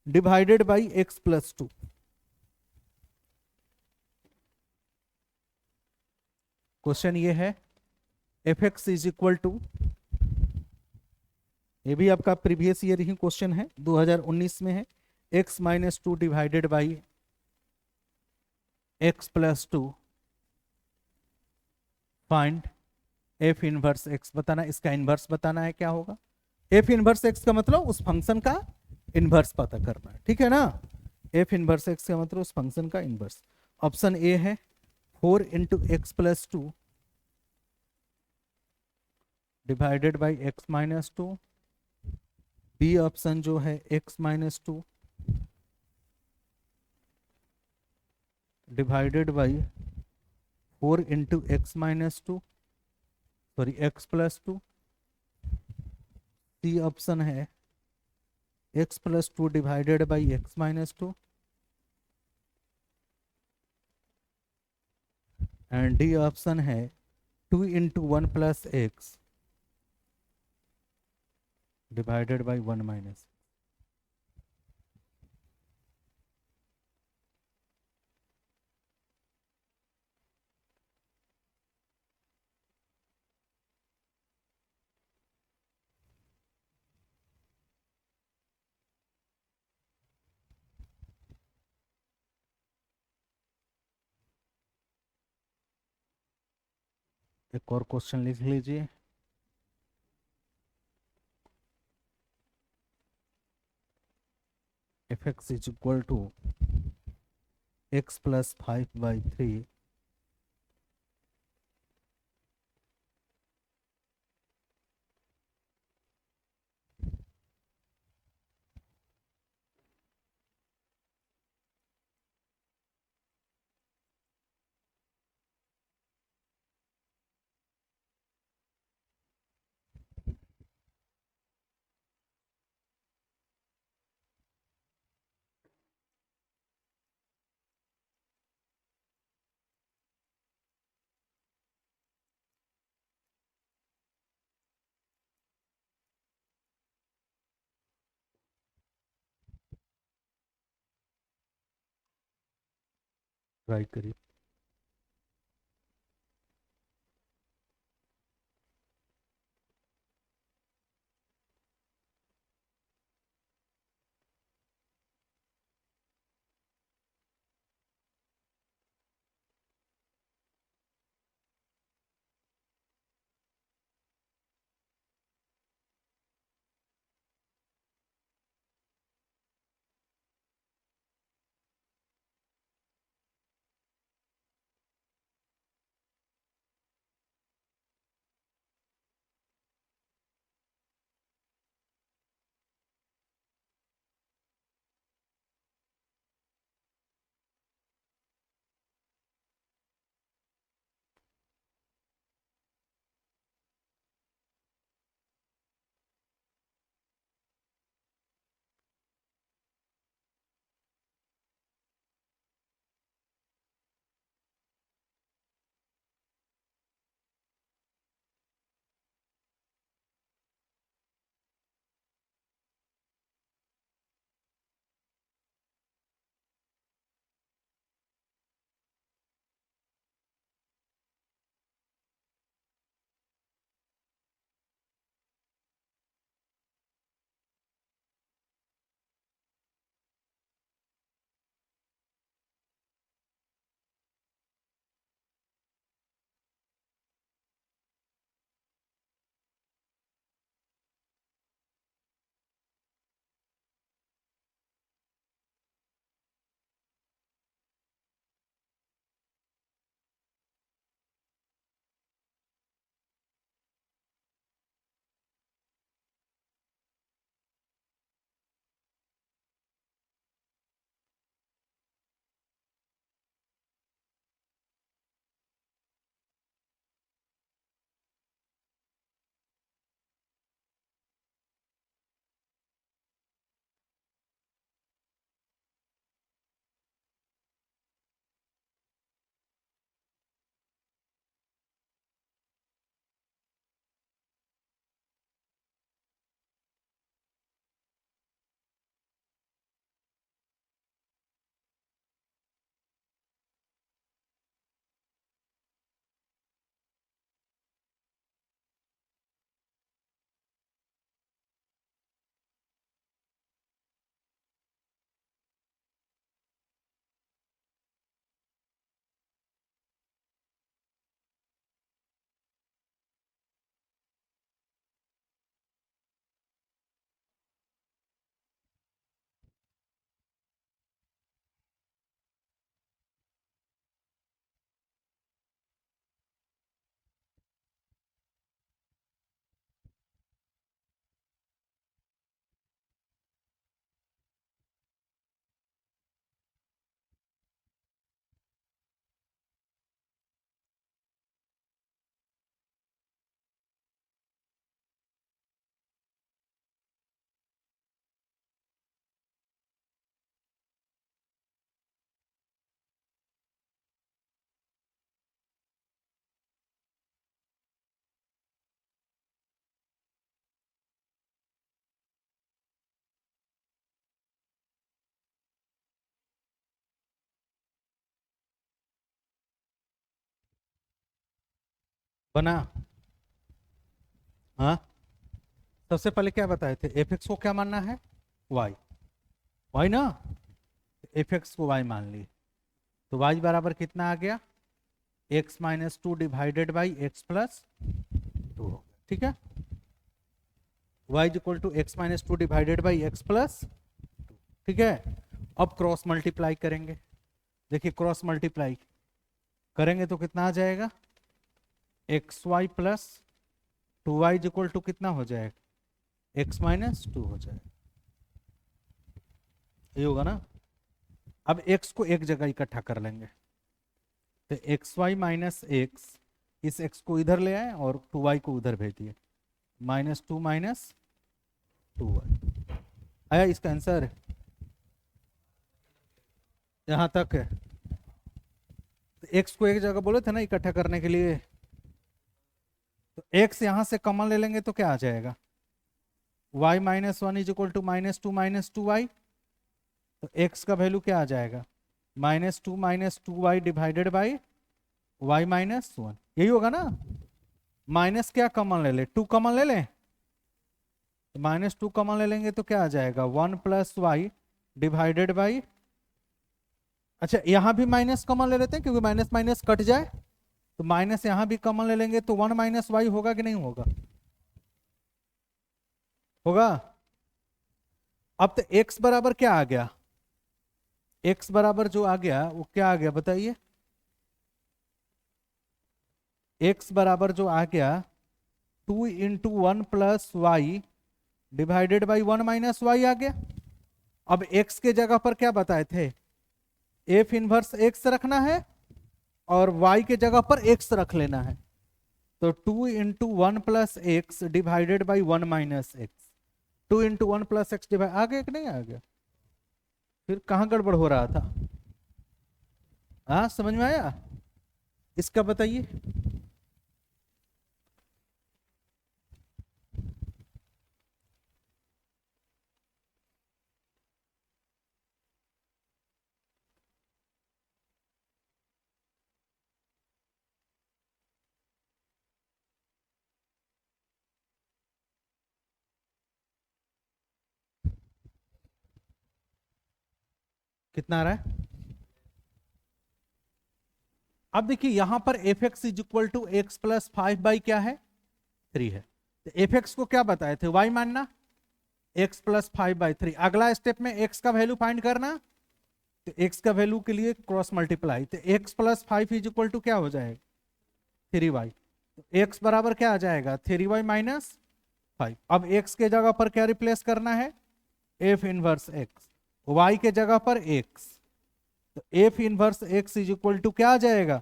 divided by x plus two. Question ये है, f x is equal to, ये भी आपका प्रीवियस ईयर ही क्वेश्चन है, 2019 में है, x minus two divided by x plus to, find f inverse x. बताना, इसका इनवर्स बताना है, क्या होगा? एफ इनवर्स एक्स का मतलब उस फंक्शन का इनवर्स पता करना है। ठीक है ना, एफ इनवर्स एक्स का मतलब उस फंक्शन का इनवर्स। ऑप्शन ए है 4 into x plus two divided by x minus two. B option जो है x minus two divided by 4 into x minus two, sorry x plus two. C option है x plus two divided by x minus two, and d option है 2 into one plus x divided by one minus. एक और question लिख लीजिए, f x is equal to x plus 5/3 try करिए। बना। हाँ, सबसे पहले क्या बताए थे, एफ एक्स को क्या मानना है, वाई। वाई ना, एफ एक्स को वाई मान ली, तो वाई बराबर कितना आ गया, x minus two divided by x plus two. ठीक है, y is equal to x minus two divided by x plus. ठीक है, अब क्रॉस मल्टीप्लाई करेंगे। देखिए क्रॉस मल्टीप्लाई करेंगे तो कितना आ जाएगा, x y plus two y is equal to कितना हो जाएगा, एक्स माइनस टू हो जाएगा। ये होगा ना। अब x को एक जगह इकट्ठा कर लेंगे, तो एक्स वाई माइनस एक्स, इस x को इधर ले आए और टू वाई को उधर भेज दिए, माइनस टू वाई। आया इसका आंसर, यहाँ तक है। तो x को एक जगह बोले थे ना इकट्ठा करने के लिए, तो x यहां से कॉमन ले लेंगे तो क्या आ जाएगा, y minus one is equal to minus two y. तो x का वैल्यू क्या आ जाएगा, -2 डिवाइडेड बाई y-1, यही होगा ना। माइनस क्या कॉमन ले ले, 2 कॉमन ले लें, तो -2 कॉमन ले लेंगे तो क्या आ जाएगा 1 + y डिवाइडेड बाई, अच्छा यहां भी माइनस कॉमन ले लेते हैं क्योंकि माइनस माइनस कट जाए, तो माइनस यहां भी कॉमन ले लेंगे तो 1 - y होगा कि नहीं होगा, होगा। अब तो x बराबर क्या आ गया, x बराबर जो आ गया वो क्या आ गया बताइए, x बराबर जो आ गया 2 × 1 + y डिवाइडेड बाई 1 - y आ गया। अब x के जगह पर क्या बताए थे, f इनवर्स x रखना है और y के जगह पर x रख लेना है, तो 2 × 1 + x divided by 1 - x, 2 × 1 + x divide, आ गया कि नहीं आ गया, फिर कहां गड़बड़ हो रहा था, हाँ समझ में आया, इसका बताइए। कितना आ रहा है, अब देखिए यहां पर f x is equal to x plus 5 by क्या है 3 है, तो एफ एक्स को क्या बताए थे y मानना, x + 5/3, अगला स्टेप में x का वैल्यू फाइंड करना, तो x का वैल्यू के लिए क्रॉस मल्टीप्लाई, तो x + 5 इज इक्वल टू क्या हो जाएगा 3y, तो x बराबर क्या आ जाएगा 3y - 5। अब x के जगह पर क्या रिप्लेस करना है, f इनवर्स x, y के जगह पर x, तो f inverse x is equal to क्या आ जाएगा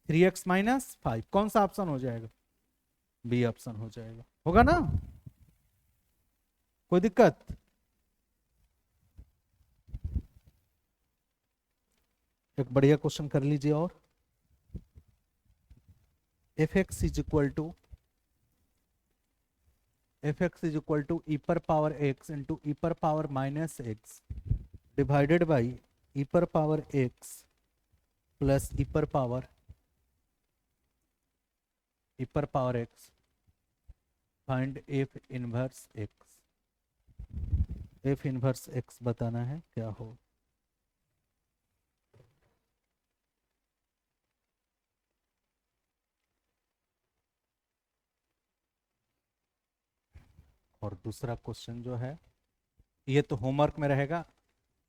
3x - 5, कौन सा ऑप्शन हो जाएगा, बी ऑप्शन हो जाएगा, होगा ना, कोई दिक्कत। एक बढ़िया क्वेश्चन कर लीजिए, और f x is equal to e पर पावर x इंटू e पर power -x divided by e पर पावर x प्लस e पर power x, find f inverse x, f inverse x बताना है क्या हो, और दूसरा क्वेश्चन जो है ये तो होमवर्क में रहेगा,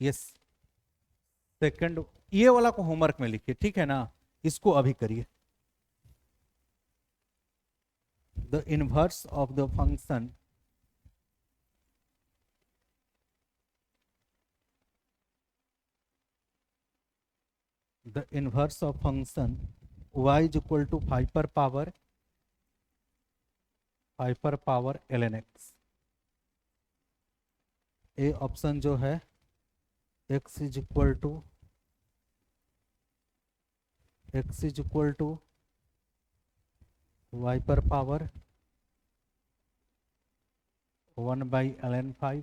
ये सेकंड, ये वाला को होमवर्क में लिखिए ठीक है ना, इसको अभी करिए, the inverse of the function y is equal to 5 पर power ln x, a option जो है x is equal to y पर पावर 1/ln 5,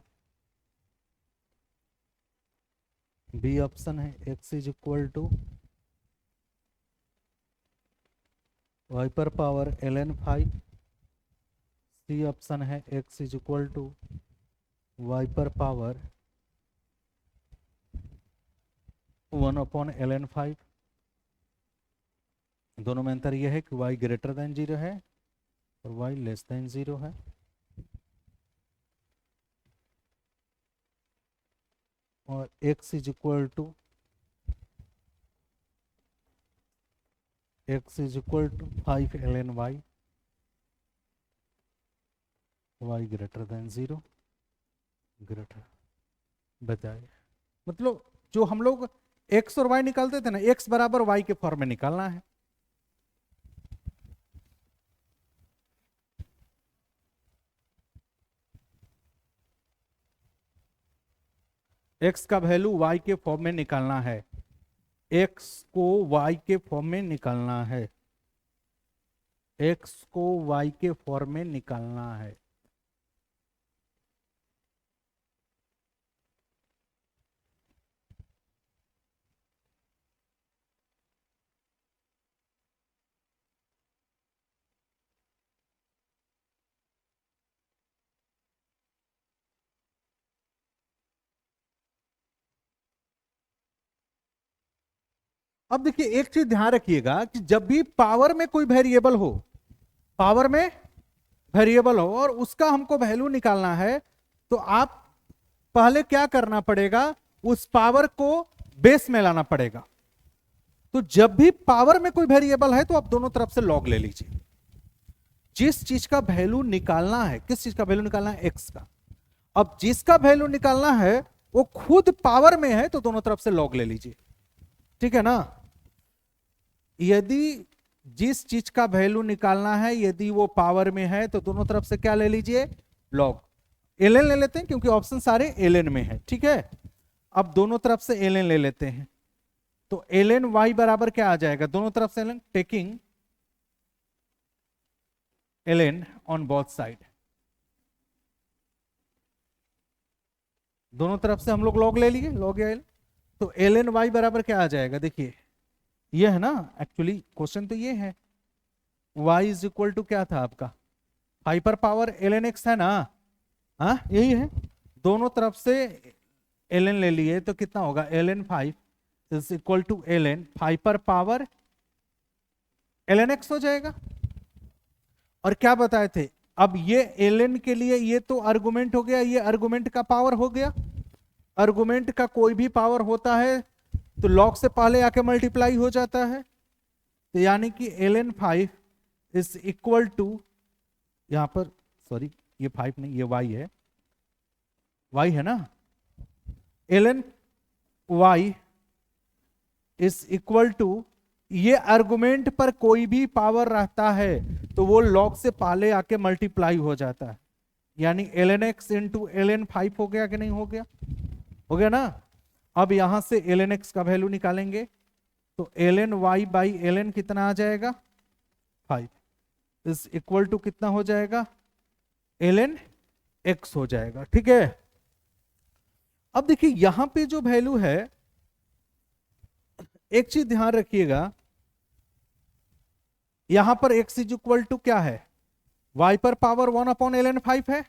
बी ऑप्शन है x is equal to y पर पावर ln 5, सी ऑप्शन है x is equal to y पर power 1/ln 5, दोनों में अंतर यह है कि y ग्रेटर देन 0 है और y लेस देन 0 है, और x is equal to 5 ln y greater than 0, greater बताइए, मतलब जो हम लोग x और y निकालते थे ना, x बराबर y के फॉर्म में निकालना है, x का वैल्यू y के फॉर्म में निकालना है, x को y के फॉर्म में निकालना है, x को y के फॉर्म में निकालना है, अब देखिए एक चीज ध्यान रखिएगा कि जब भी पावर में कोई वेरिएबल हो, पावर में वेरिएबल हो और उसका हमको वैल्यू निकालना है, तो आप पहले क्या करना पड़ेगा, उस पावर को बेस में लाना पड़ेगा। तो जब भी पावर में कोई वेरिएबल है तो आप दोनों तरफ से लॉग ले लीजिए। जिस चीज का वैल्यू निकालना है, किस चीज का वैल्यू निकालना है, एक्स का। अब जिसका वैल्यू निकालना है वो खुद पावर में है तो दोनों तरफ से लॉग ले लीजिए, ठीक है ना। यदि जिस चीज का वैल्यू निकालना है यदि वो पावर में है तो दोनों तरफ से क्या ले लीजिए, लॉग। एलएन ले लेते हैं क्योंकि ऑप्शन सारे एलएन में है, ठीक है। अब दोनों तरफ से एलएन ले लेते हैं, तो एलएन वाई बराबर क्या आ जाएगा, दोनों तरफ से LN, taking LN on both side, दोनों तरफ से हम लोग लॉग ले लिए, लॉग या एल। तो एलएन वाई बराबर क्या आ जाएगा, देखिए ये है ना, एक्चुअली क्वेश्चन तो ये है, y इज इक्वल टू क्या था आपका, हाइपर पावर एलएन एक्स है ना, हाँ यही है। दोनों तरफ से एलएन ले लिए तो कितना होगा, LN 5 is equal to LN hyper power LN x हो जाएगा। और क्या बताए थे, अब ये एलएन के लिए ये तो आर्गुमेंट हो गया, ये आर्गुमेंट का पावर हो गया। आर्गुमेंट का कोई भी पावर होता है तो लॉग से पहले आके मल्टीप्लाई हो जाता है, तो यानी कि ln 5 इज इक्वल टू, यहां पर सॉरी ये 5 नहीं ये y है, y है ना, ln y is equal to, ये आर्गुमेंट पर कोई भी पावर रहता है तो वो लॉग से पहले आके मल्टीप्लाई हो जाता है, यानी ln x इंटू ln 5 हो गया कि नहीं हो गया, हो गया ना। अब यहां से ln x का वैल्यू निकालेंगे तो ln y बाई ln कितना आ जाएगा, 5 इज इक्वल टू कितना हो जाएगा, ln x हो जाएगा, ठीक है। अब देखिए यहां पे जो वैल्यू है, एक चीज ध्यान रखिएगा, यहां पर x इज इक्वल टू क्या है, y पर पावर 1 अपॉन ln 5 है,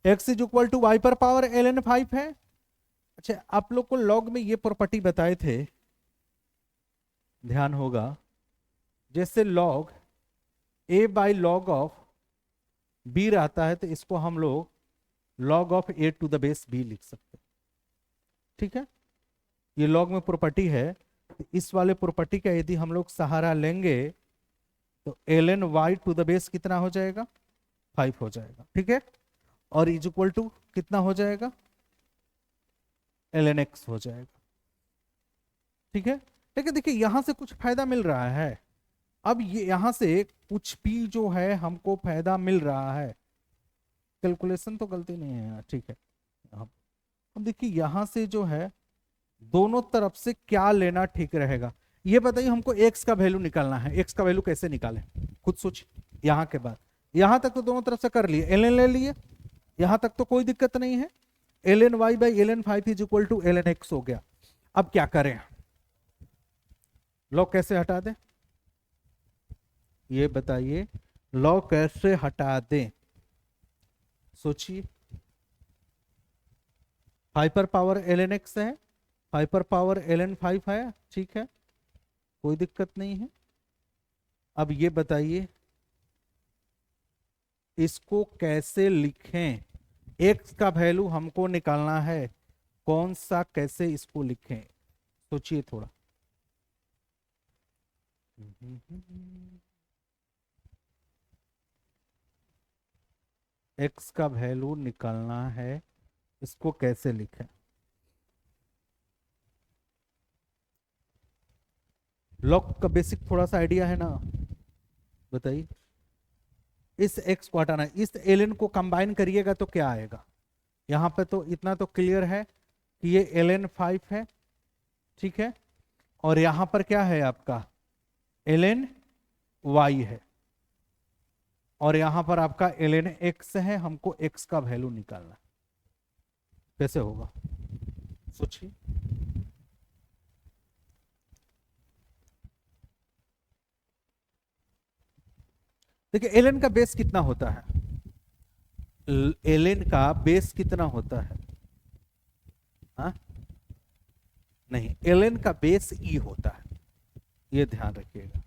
x is equal to y पर पावर ln 5 है। अच्छा आप लोग को लॉग में ये प्रॉपर्टी बताए थे, ध्यान होगा, जैसे log a by log of b रहता है तो इसको हम लोग log of a to the base b लिख सकते हैं, ठीक है। ये लॉग में प्रॉपर्टी है, तो इस वाले प्रॉपर्टी का यदि हम लोग सहारा लेंगे तो ln y to the base कितना हो जाएगा, 5 हो जाएगा, ठीक है। और इज इक्वल टू कितना हो जाएगा, ln x हो जाएगा, ठीक है। लेकिन देखिए यहां से कुछ फायदा मिल रहा है, अब ये यहां से कुछ भी जो है हमको फायदा मिल रहा है, कैलकुलेशन तो गलती नहीं है, ठीक है। अब देखिए यहां से जो है दोनों तरफ से क्या लेना ठीक रहेगा, ये बताइए। हमको x का वैल्यू निकालना है, x का वैल्यू कैसे निकालें, खुद सोचिए। यहां के बाद यहां तक तो दोनों तरफ से कर लिए, ln ले लिए, यहां तक तो कोई दिक्कत नहीं है, ln y by ln 5 is equal to ln x हो गया। अब क्या करें, लॉग कैसे हटा दें, ये बताइए, लॉग कैसे हटा दें, सोचिए। हाइपर पावर ln x है, हाइपर पावर ln 5 है, ठीक है, कोई दिक्कत नहीं है। अब ये बताइए इसको कैसे लिखें, x का वैल्यू हमको निकालना है, कौन सा कैसे इसको लिखें, सोचिए थोड़ा। x का वैल्यू निकालना है, इसको कैसे लिखें, लॉग का बेसिक थोड़ा सा आइडिया है ना, बताइए। इस x को हटाना, इस ln को कंबाइन करिएगा तो क्या आएगा, यहां पे तो इतना तो क्लियर है कि ये ln 5 है, ठीक है, और यहां पर क्या है आपका ln y है, और यहां पर आपका ln x है, हमको x का वैल्यू निकालना है, कैसे होगा सोचिए। देखिए ln का बेस कितना होता है, ln का बेस कितना होता है, हाँ नहीं, ln का बेस e होता है, ये ध्यान रखिएगा।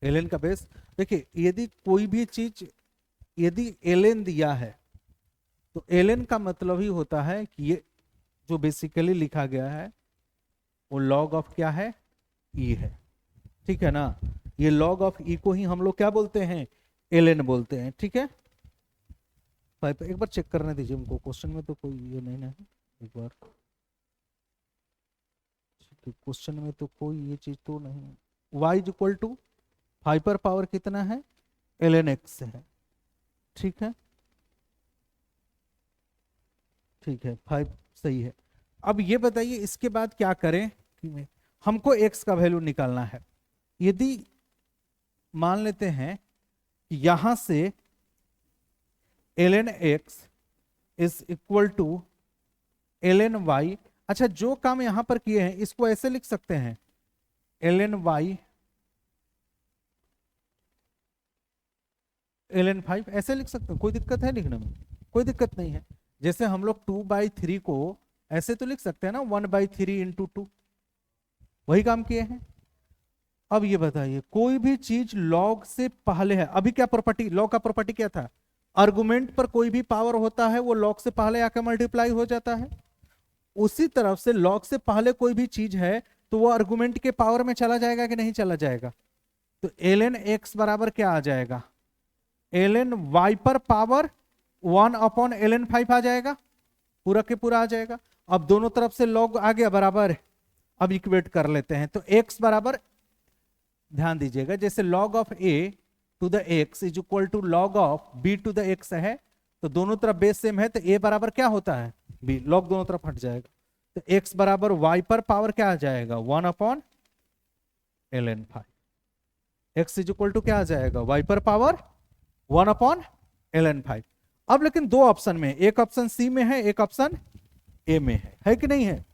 एलएन का बेस देखिए, यदि कोई भी चीज यदि एलएन दिया है तो एलएन का मतलब ही होता है कि ये जो बेसिकली लिखा गया है वो लॉग ऑफ क्या है, ई है। ठीक है ना, ये लॉग ऑफ ई को ही हम लोग क्या बोलते हैं, एलएन बोलते हैं। ठीक है, एक बार चेक करने दीजिए हमको, क्वेश्चन में तो कोई ये नहीं है, एक बार क्वेश्चन में तो कोई ये चीज तो नहीं। y is equal to hyper power कितना है, ln x है। ठीक है, ठीक है, 5 सही है। अब ये बताइए इसके बाद क्या करें कि हमको x का वैल्यू निकालना है। यदि मान लेते हैं कि यहां से ln x is equal to ln y, अच्छा जो काम यहां पर किए हैं इसको ऐसे लिख सकते हैं ln y ln 5, ऐसे लिख सकते हैं, कोई दिक्कत है लिखने में, कोई दिक्कत नहीं है। जैसे हम लोग 2/3 को ऐसे तो लिख सकते हैं ना, 1/3 इंटू 2, वही काम किए हैं। अब ये बताइए कोई भी चीज लॉग से पहले है, अभी क्या प्रॉपर्टी, लॉग का प्रॉपर्टी क्या था, आर्गुमेंट पर कोई भी पावर होता है वो लॉग से पहले आकर मल्टीप्लाई हो जाता है। उसी तरफ से लॉग से पहले कोई भी चीज है तो वो आर्गुमेंट के पावर में चला जाएगा कि नहीं चला जाएगा। तो ln x बराबर क्या आ जाएगा, ln y पर पावर 1/ln 5 आ जाएगा, पूरा के पूरा आ जाएगा। अब दोनों तरफ से लॉग आ गया बराबर, अब इक्वेट कर लेते हैं। तो x बराबर, ध्यान दीजिएगा, जैसे log of a to the x is equal to log of b to the x है, तो दोनों तरफ बेस सेम है तो a बराबर क्या होता है b, log दोनों तरफ हट जाएगा। तो x बराबर y पर पावर क्या आ जाएगा 1/ln 5, x is equal to क्या आ जाएगा y पर पावर 1/ln 5। अब लेकिन दो ऑप्शन में, एक ऑप्शन सी में है, एक ऑप्शन ए में है कि नहीं है।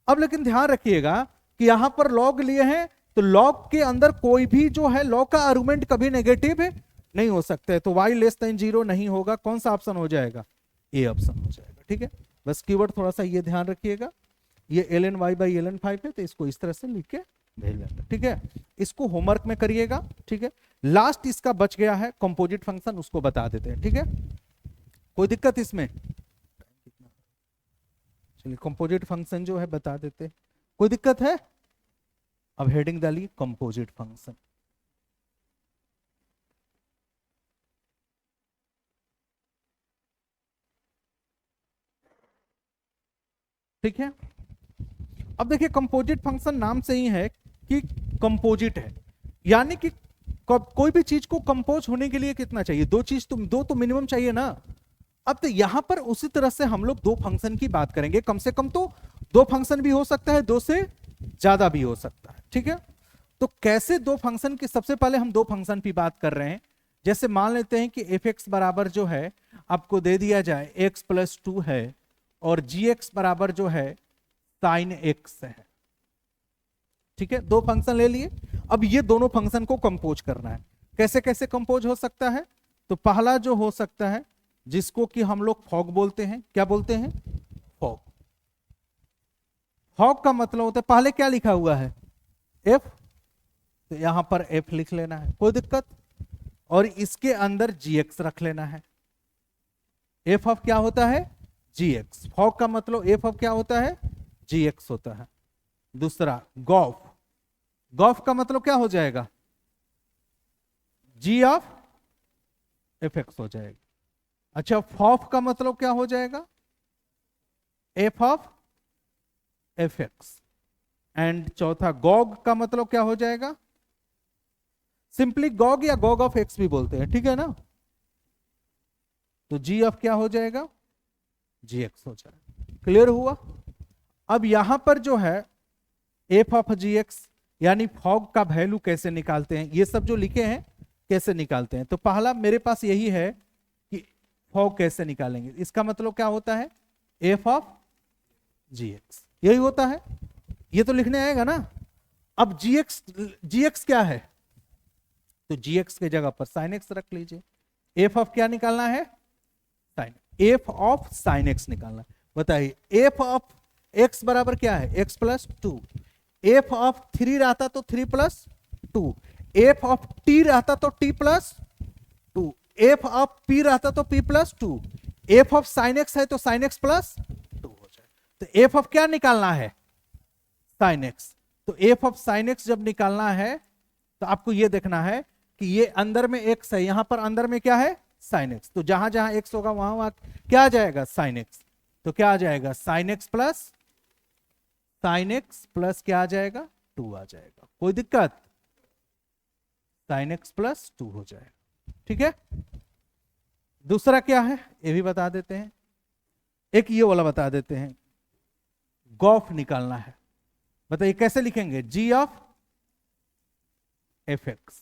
अब लेकिन ध्यान रखिएगा कि यहां पर लॉग लिए हैं तो लॉग के अंदर कोई भी जो है लॉग का आर्गुमेंट कभी नेगेटिव नहीं हो सकता है, तो y लेस देन 0 नहीं होगा। कौन सा ऑप्शन हो जाएगा, ए ऑप्शन हो जाएगा। ठीक है, बस कीवर्ड थोड़ा सा ये ध्यान रखिएगा, ये ln y बाई ln 5 है तो इसको इस तरह से लिख के भेज देंगे। ठीक है, इसको होमवर्क में करिएगा। ठीक है, लास्ट इसका बच गया है कंपोजिट फंक्शन, उसको बता देते हैं। ठीक है, कोई दिक्कत इसमें, चलिए कंपोजिट फंक्शन जो है बता देते हैं, कोई दिक्कत है। अब हेडिंग डालिए कंपोजिट फंक्शन। ठीक है, अब देखिए कंपोजिट फंक्शन नाम से ही है कि कंपोजिट है, यानी कि कोई भी चीज को कंपोज होने के लिए कितना चाहिए, दो चीज तो, दो तो मिनिमम चाहिए ना। अब तो यहां पर उसी तरह से हम लोग दो फंक्शन की बात करेंगे, कम से कम तो दो फंक्शन भी हो सकता है, दो से ज्यादा भी हो सकता है। ठीक है, तो कैसे दो फंक्शन की, सबसे पहले हम दो फंक्शन की बात कर रहे हैं। जैसे मान लेते हैं कि एफ एक्स बराबर जो है आपको दे दिया जाए x प्लस 2 है और जी एक्स बराबर जो है साइन एक्स है। ठीक है, दो फंक्शन ले लिए, अब ये दोनों फंक्शन को कंपोज करना है। कैसे कैसे कंपोज हो सकता है, तो पहला जो हो सकता है जिसको कि हम लोग फॉग बोलते हैं, क्या बोलते हैं, फॉग। फॉग का मतलब होता है, पहले क्या लिखा हुआ है f, तो यहां पर f लिख लेना है, कोई दिक्कत, और इसके अंदर gx रख लेना है। f ऑफ क्या होता है, gx, फॉग का मतलब f ऑफ क्या होता है, gx होता है। दूसरा गॉफ, गॉफ का मतलब क्या हो जाएगा, g ऑफ fx हो जाएगा। अच्छा, फॉफ का मतलब क्या हो जाएगा, f ऑफ fx। एंड चौथा गॉग का मतलब क्या हो जाएगा, सिंपली गॉग या गॉग ऑफ एक्स भी बोलते हैं। ठीक है ना, तो जी ऑफ क्या हो जाएगा, जी एक्स हो जाएगा। क्लियर हुआ। अब यहां पर जो है एफ ऑफ जी एक्स यानी फॉग का वैल्यू कैसे निकालते हैं, ये सब जो लिखे हैं कैसे निकालते हैं, तो पहला मेरे पास यही है कि फॉग कैसे निकालेंगे। इसका मतलब क्या होता है, एफ ऑफ जी एक्स, यही होता है, ये तो लिखने आएगा ना। अब जी एक्स क्या है, तो gx के जगह पर sin x रख लीजिए। f ऑफ क्या निकालना है, sin, f of sin x निकालना है। बताइए f ऑफ x बराबर क्या है, x प्लस 2, f ऑफ 3 रहता तो 3 plus two. F of T रहता तो T plus two, F of P रहता तो P plus two, F of sine x है तो साइन एक्स प्लस टू हो जाए। तो एफ ऑफ क्या निकालना है? Sine x. तो एफ ऑफ साइन एक्स जब निकालना है तो आपको ये देखना है कि ये अंदर में एक्स है, यहां पर अंदर में क्या है? Sine x. तो जहां जहां एक्स होगा वहां वहां क्या आ जाएगा? Sine x. तो क्या आ जाएगा? साइन एक्स प्लस क्या आ जाएगा? टू आ जाएगा। कोई दिक्कत? साइन एक्स प्लस टू हो जाएगा। ठीक है। दूसरा क्या है ये भी बता देते हैं, एक ये वाला बता देते हैं। गॉफ निकालना है, बताइए कैसे लिखेंगे? G of f x.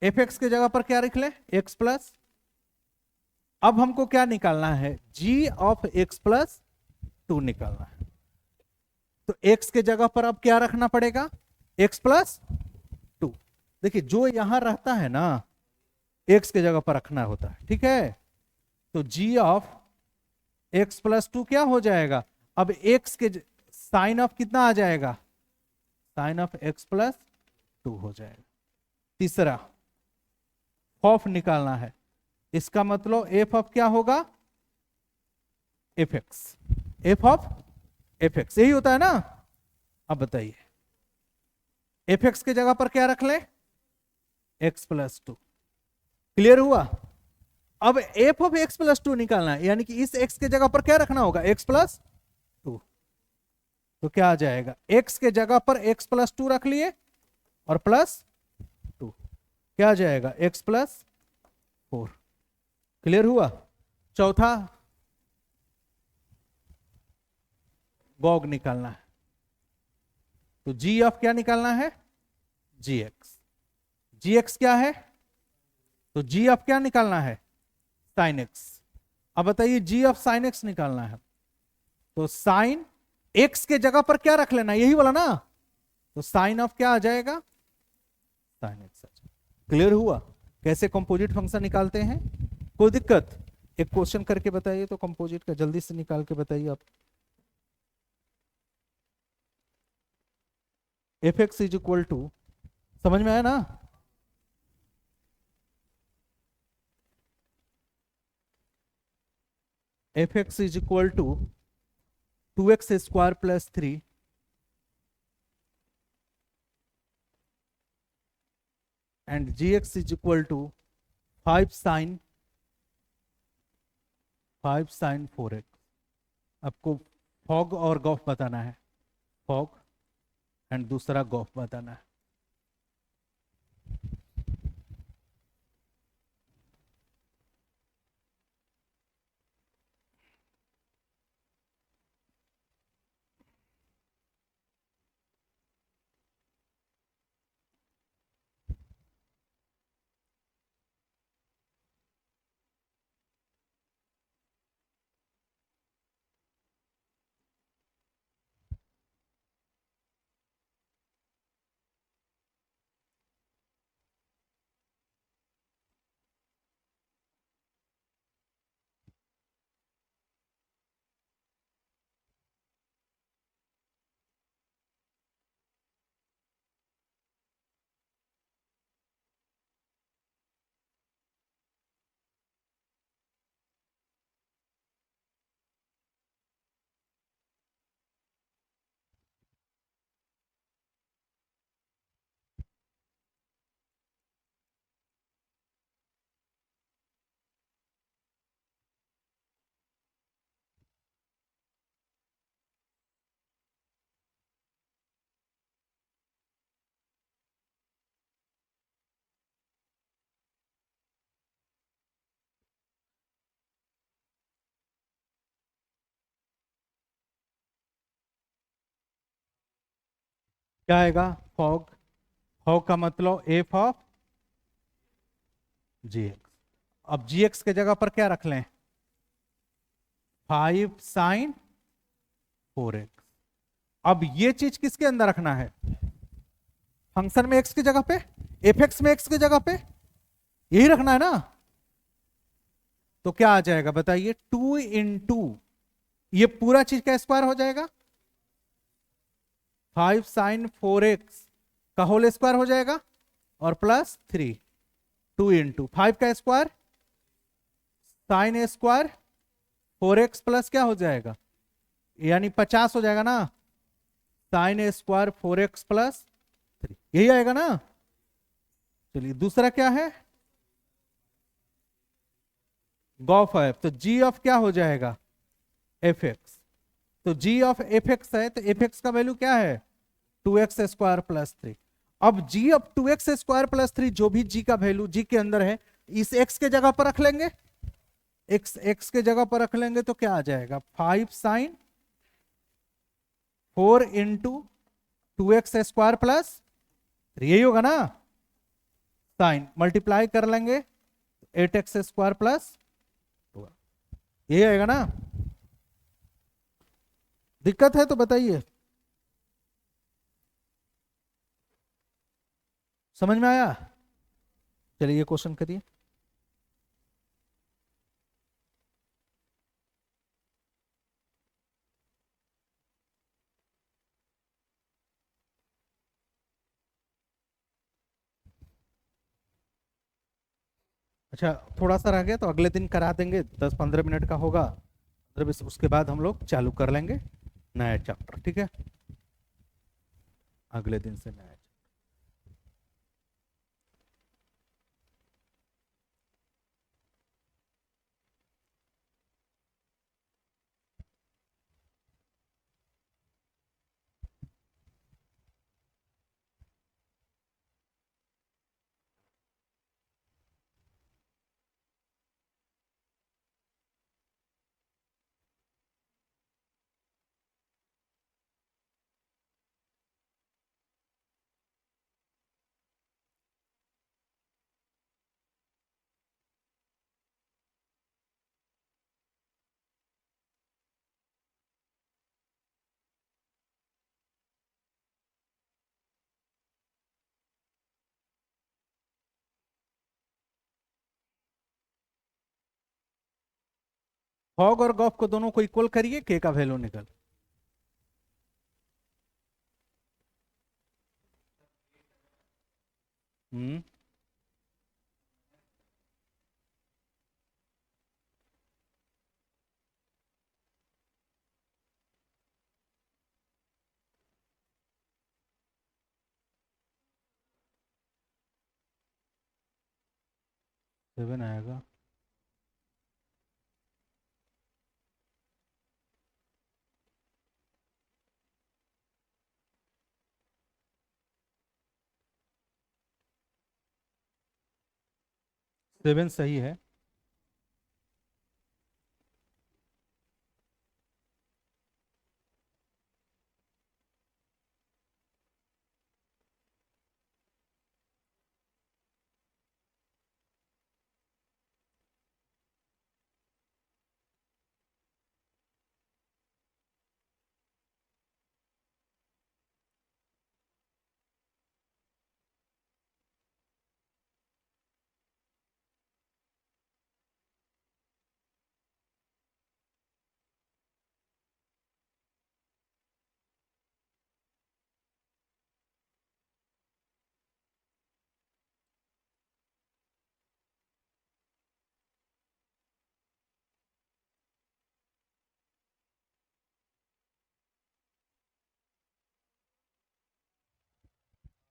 F x के जगह पर क्या लिख लें? X plus. अब हमको क्या निकालना है? G of x plus two निकालना है। तो एक्स के जगह पर अब क्या रखना पड़ेगा? X plus to. देखिए जो यहां रहता है ना, एक्स के जगह पर रखना होता है। ठीक है। तो g of x plus to क्या हो जाएगा? अब एक्स के साइन ऑफ कितना आ जाएगा? Sine of x plus two हो जाएगा। तीसरा ऑफ निकालना है, इसका मतलब एफ ऑफ क्या होगा? F x. F of f x यही होता है ना। अब बताइए एफ एक्स के जगह पर क्या रख लें? X plus to. क्लियर हुआ? अब F of x plus two निकालना है, यानी कि इस एक्स के जगह पर क्या रखना होगा? X plus to. तो क्या आ जाएगा? एक्स के जगह पर एक्स प्लस टू रख लिए और प्लस टू, क्या आ जाएगा? X plus four. क्लियर हुआ? चौथा गॉग निकालना है। तो जी ऑफ क्या निकालना है? जी एक्स। जी एक्स क्या है? तो जी ऑफ क्या निकालना है? Sine x. अब बताइए जी ऑफ साइन एक्स निकालना है, तो साइन एक्स के जगह पर क्या रख लेना? यही वाला ना। तो साइन ऑफ क्या आ जाएगा? Sine x. क्लियर हुआ कैसे कंपोजिट फंक्शन निकालते हैं? कोई दिक्कत? एक क्वेश्चन करके बताइए तो कंपोजिट का, जल्दी से निकाल के बताइए आप। F x is equal to, समझ में आया ना? F x is equal to 2x square plus 3 and g x is equal to 5 sine 4x। आपको फॉग और गॉफ बताना है, फॉग एंड दूसरा गॉफ बताना है। क्या आएगा? फॉग। फॉग का मतलब एफ ऑफ जी एक्स। अब जी एक्स के जगह पर क्या रख लें? 5 साइन 4x। अब ये चीज किसके अंदर रखना है? फंक्शन में एक्स की जगह पे, एफ एक्स में एक्स की जगह पे, यही रखना है ना। तो क्या आ जाएगा बताइए? 2 इंटू ये पूरा चीज का स्क्वायर हो जाएगा, 5 साइन 4x का होल स्क्वायर हो जाएगा और प्लस 3, 2 इंटू 5 का स्क्वायर साइन ए स्क्वायर 4x प्लस क्या हो जाएगा, यानी 50 हो जाएगा ना, साइन ए स्क्वायर 4x प्लस 3, यही आएगा ना। चलिए दूसरा क्या है, गॉफ एफ, तो जी ऑफ क्या हो जाएगा, एफ एक्स। तो जी ऑफ एफ एक्स है तो एफ एक्स का वैल्यू क्या है, 2x स्क्वायर प्लस 3। अब जी ऑफ 2x स्क्वायर प्लस 3 जो भी जी का वैल्यू जी के अंदर है, इस x के जगह पर रख लेंगे, x के जगह पर रख लेंगे तो क्या आ जाएगा, 5 sign 4 into 2x square plus 3, यही होगा ना। साइन मल्टीप्लाई कर लेंगे 8x स्क्वायर प्लस, यही आएगा ना। दिक्कत है तो बताइए, समझ में आया। चलिए ये क्वेश्चन करिए। अच्छा थोड़ा सा रह गया तो अगले दिन करा देंगे, 10-15 मिनट का होगा, उसके बाद हम लोग चालू कर लेंगे नया चैप्टर, ठीक है, अगले दिन से नया। हॉग और गॉफ को दोनों को इक्वल करिए, के का वैल्यू निकल, हम्म 7 आएगा। सेवन सही है।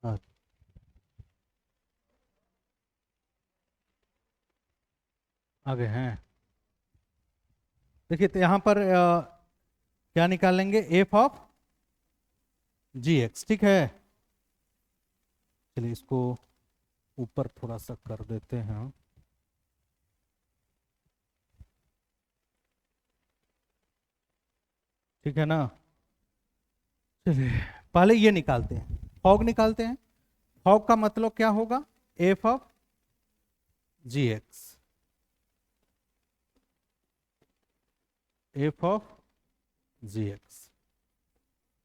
हाँ, आगे हैं, देखिए तो यहां पर क्या निकालेंगे, एफ ऑफ जी एक्स, ठीक है। चलिए इसको ऊपर थोड़ा सा कर देते हैं, ठीक है ना। चलिए पहले ये निकालते हैं, हॉग निकालते हैं। हॉग का मतलब क्या होगा, f of g x, f of g x,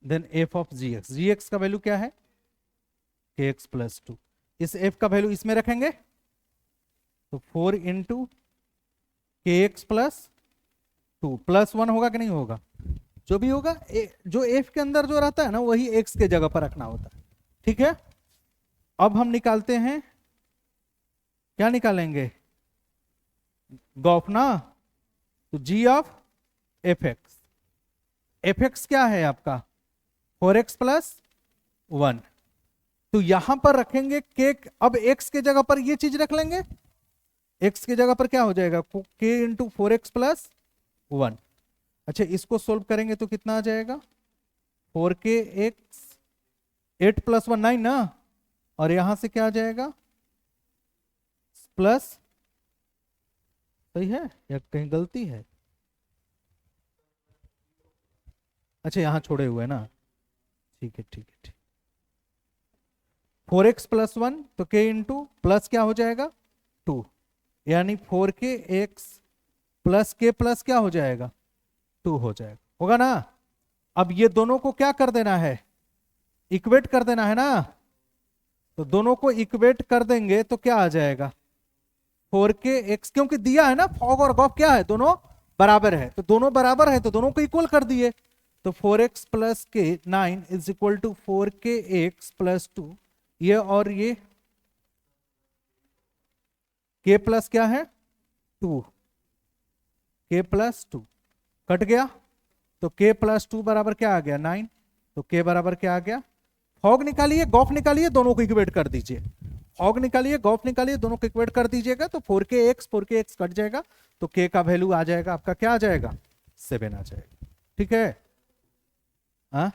then f of g x, g x का वैल्यू क्या है, के एक्स प्लस 2। इस एफ का वैल्यू इसमें रखेंगे तो 4 इंटू के एक्स प्लस 2 प्लस 1 होगा कि नहीं होगा, जो भी होगा जो एफ के अंदर जो रहता है ना वही एक्स के जगह पर रखना होता है, ठीक है। अब हम निकालते हैं, क्या निकालेंगे, गॉफ ना, तो g of f x, f x क्या है आपका 4x प्लस 1, तो यहां पर रखेंगे के, अब x के जगह पर ये चीज रख लेंगे, x की जगह पर क्या हो जाएगा k इंटू 4x प्लस 1। अच्छा इसको सोल्व करेंगे तो कितना आ जाएगा 4kx, 8 प्लस 1 9 ना, और यहां से क्या आ जाएगा प्लस, सही है या कहीं गलती है, अच्छा यहां छोड़े हुए ना, ठीक है ठीक है ठीक, 4x प्लस 1 तो k इंटू प्लस क्या हो जाएगा 2, यानी 4kx प्लस k प्लस क्या हो जाएगा 2 हो जाएगा, होगा ना। अब ये दोनों को क्या कर देना है, इक्वेट कर देना है ना, तो दोनों को इक्वेट कर देंगे तो क्या आ जाएगा 4kx, क्योंकि दिया है ना फॉग और गॉफ क्या है दोनों बराबर है, तो दोनों बराबर है तो दोनों को इक्वल कर दिए, तो 4x प्लस के 9 is equal to 4kx plus 2, ये और ये k प्लस क्या है 2, k प्लस 2 कट गया, तो k प्लस 2 बराबर क्या आ गया 9, तो k बराबर क्या आ गया, फॉग निकालिए गॉफ निकालिए दोनों को इक्वेट कर दीजिए, फॉग निकालिए गॉफ निकालिए दोनों को इक्वेट कर दीजिएगा, तो 4kx कट जाएगा, तो k का वैल्यू आ जाएगा आपका क्या आ जाएगा 7 आ जाएगा, ठीक है। हाँ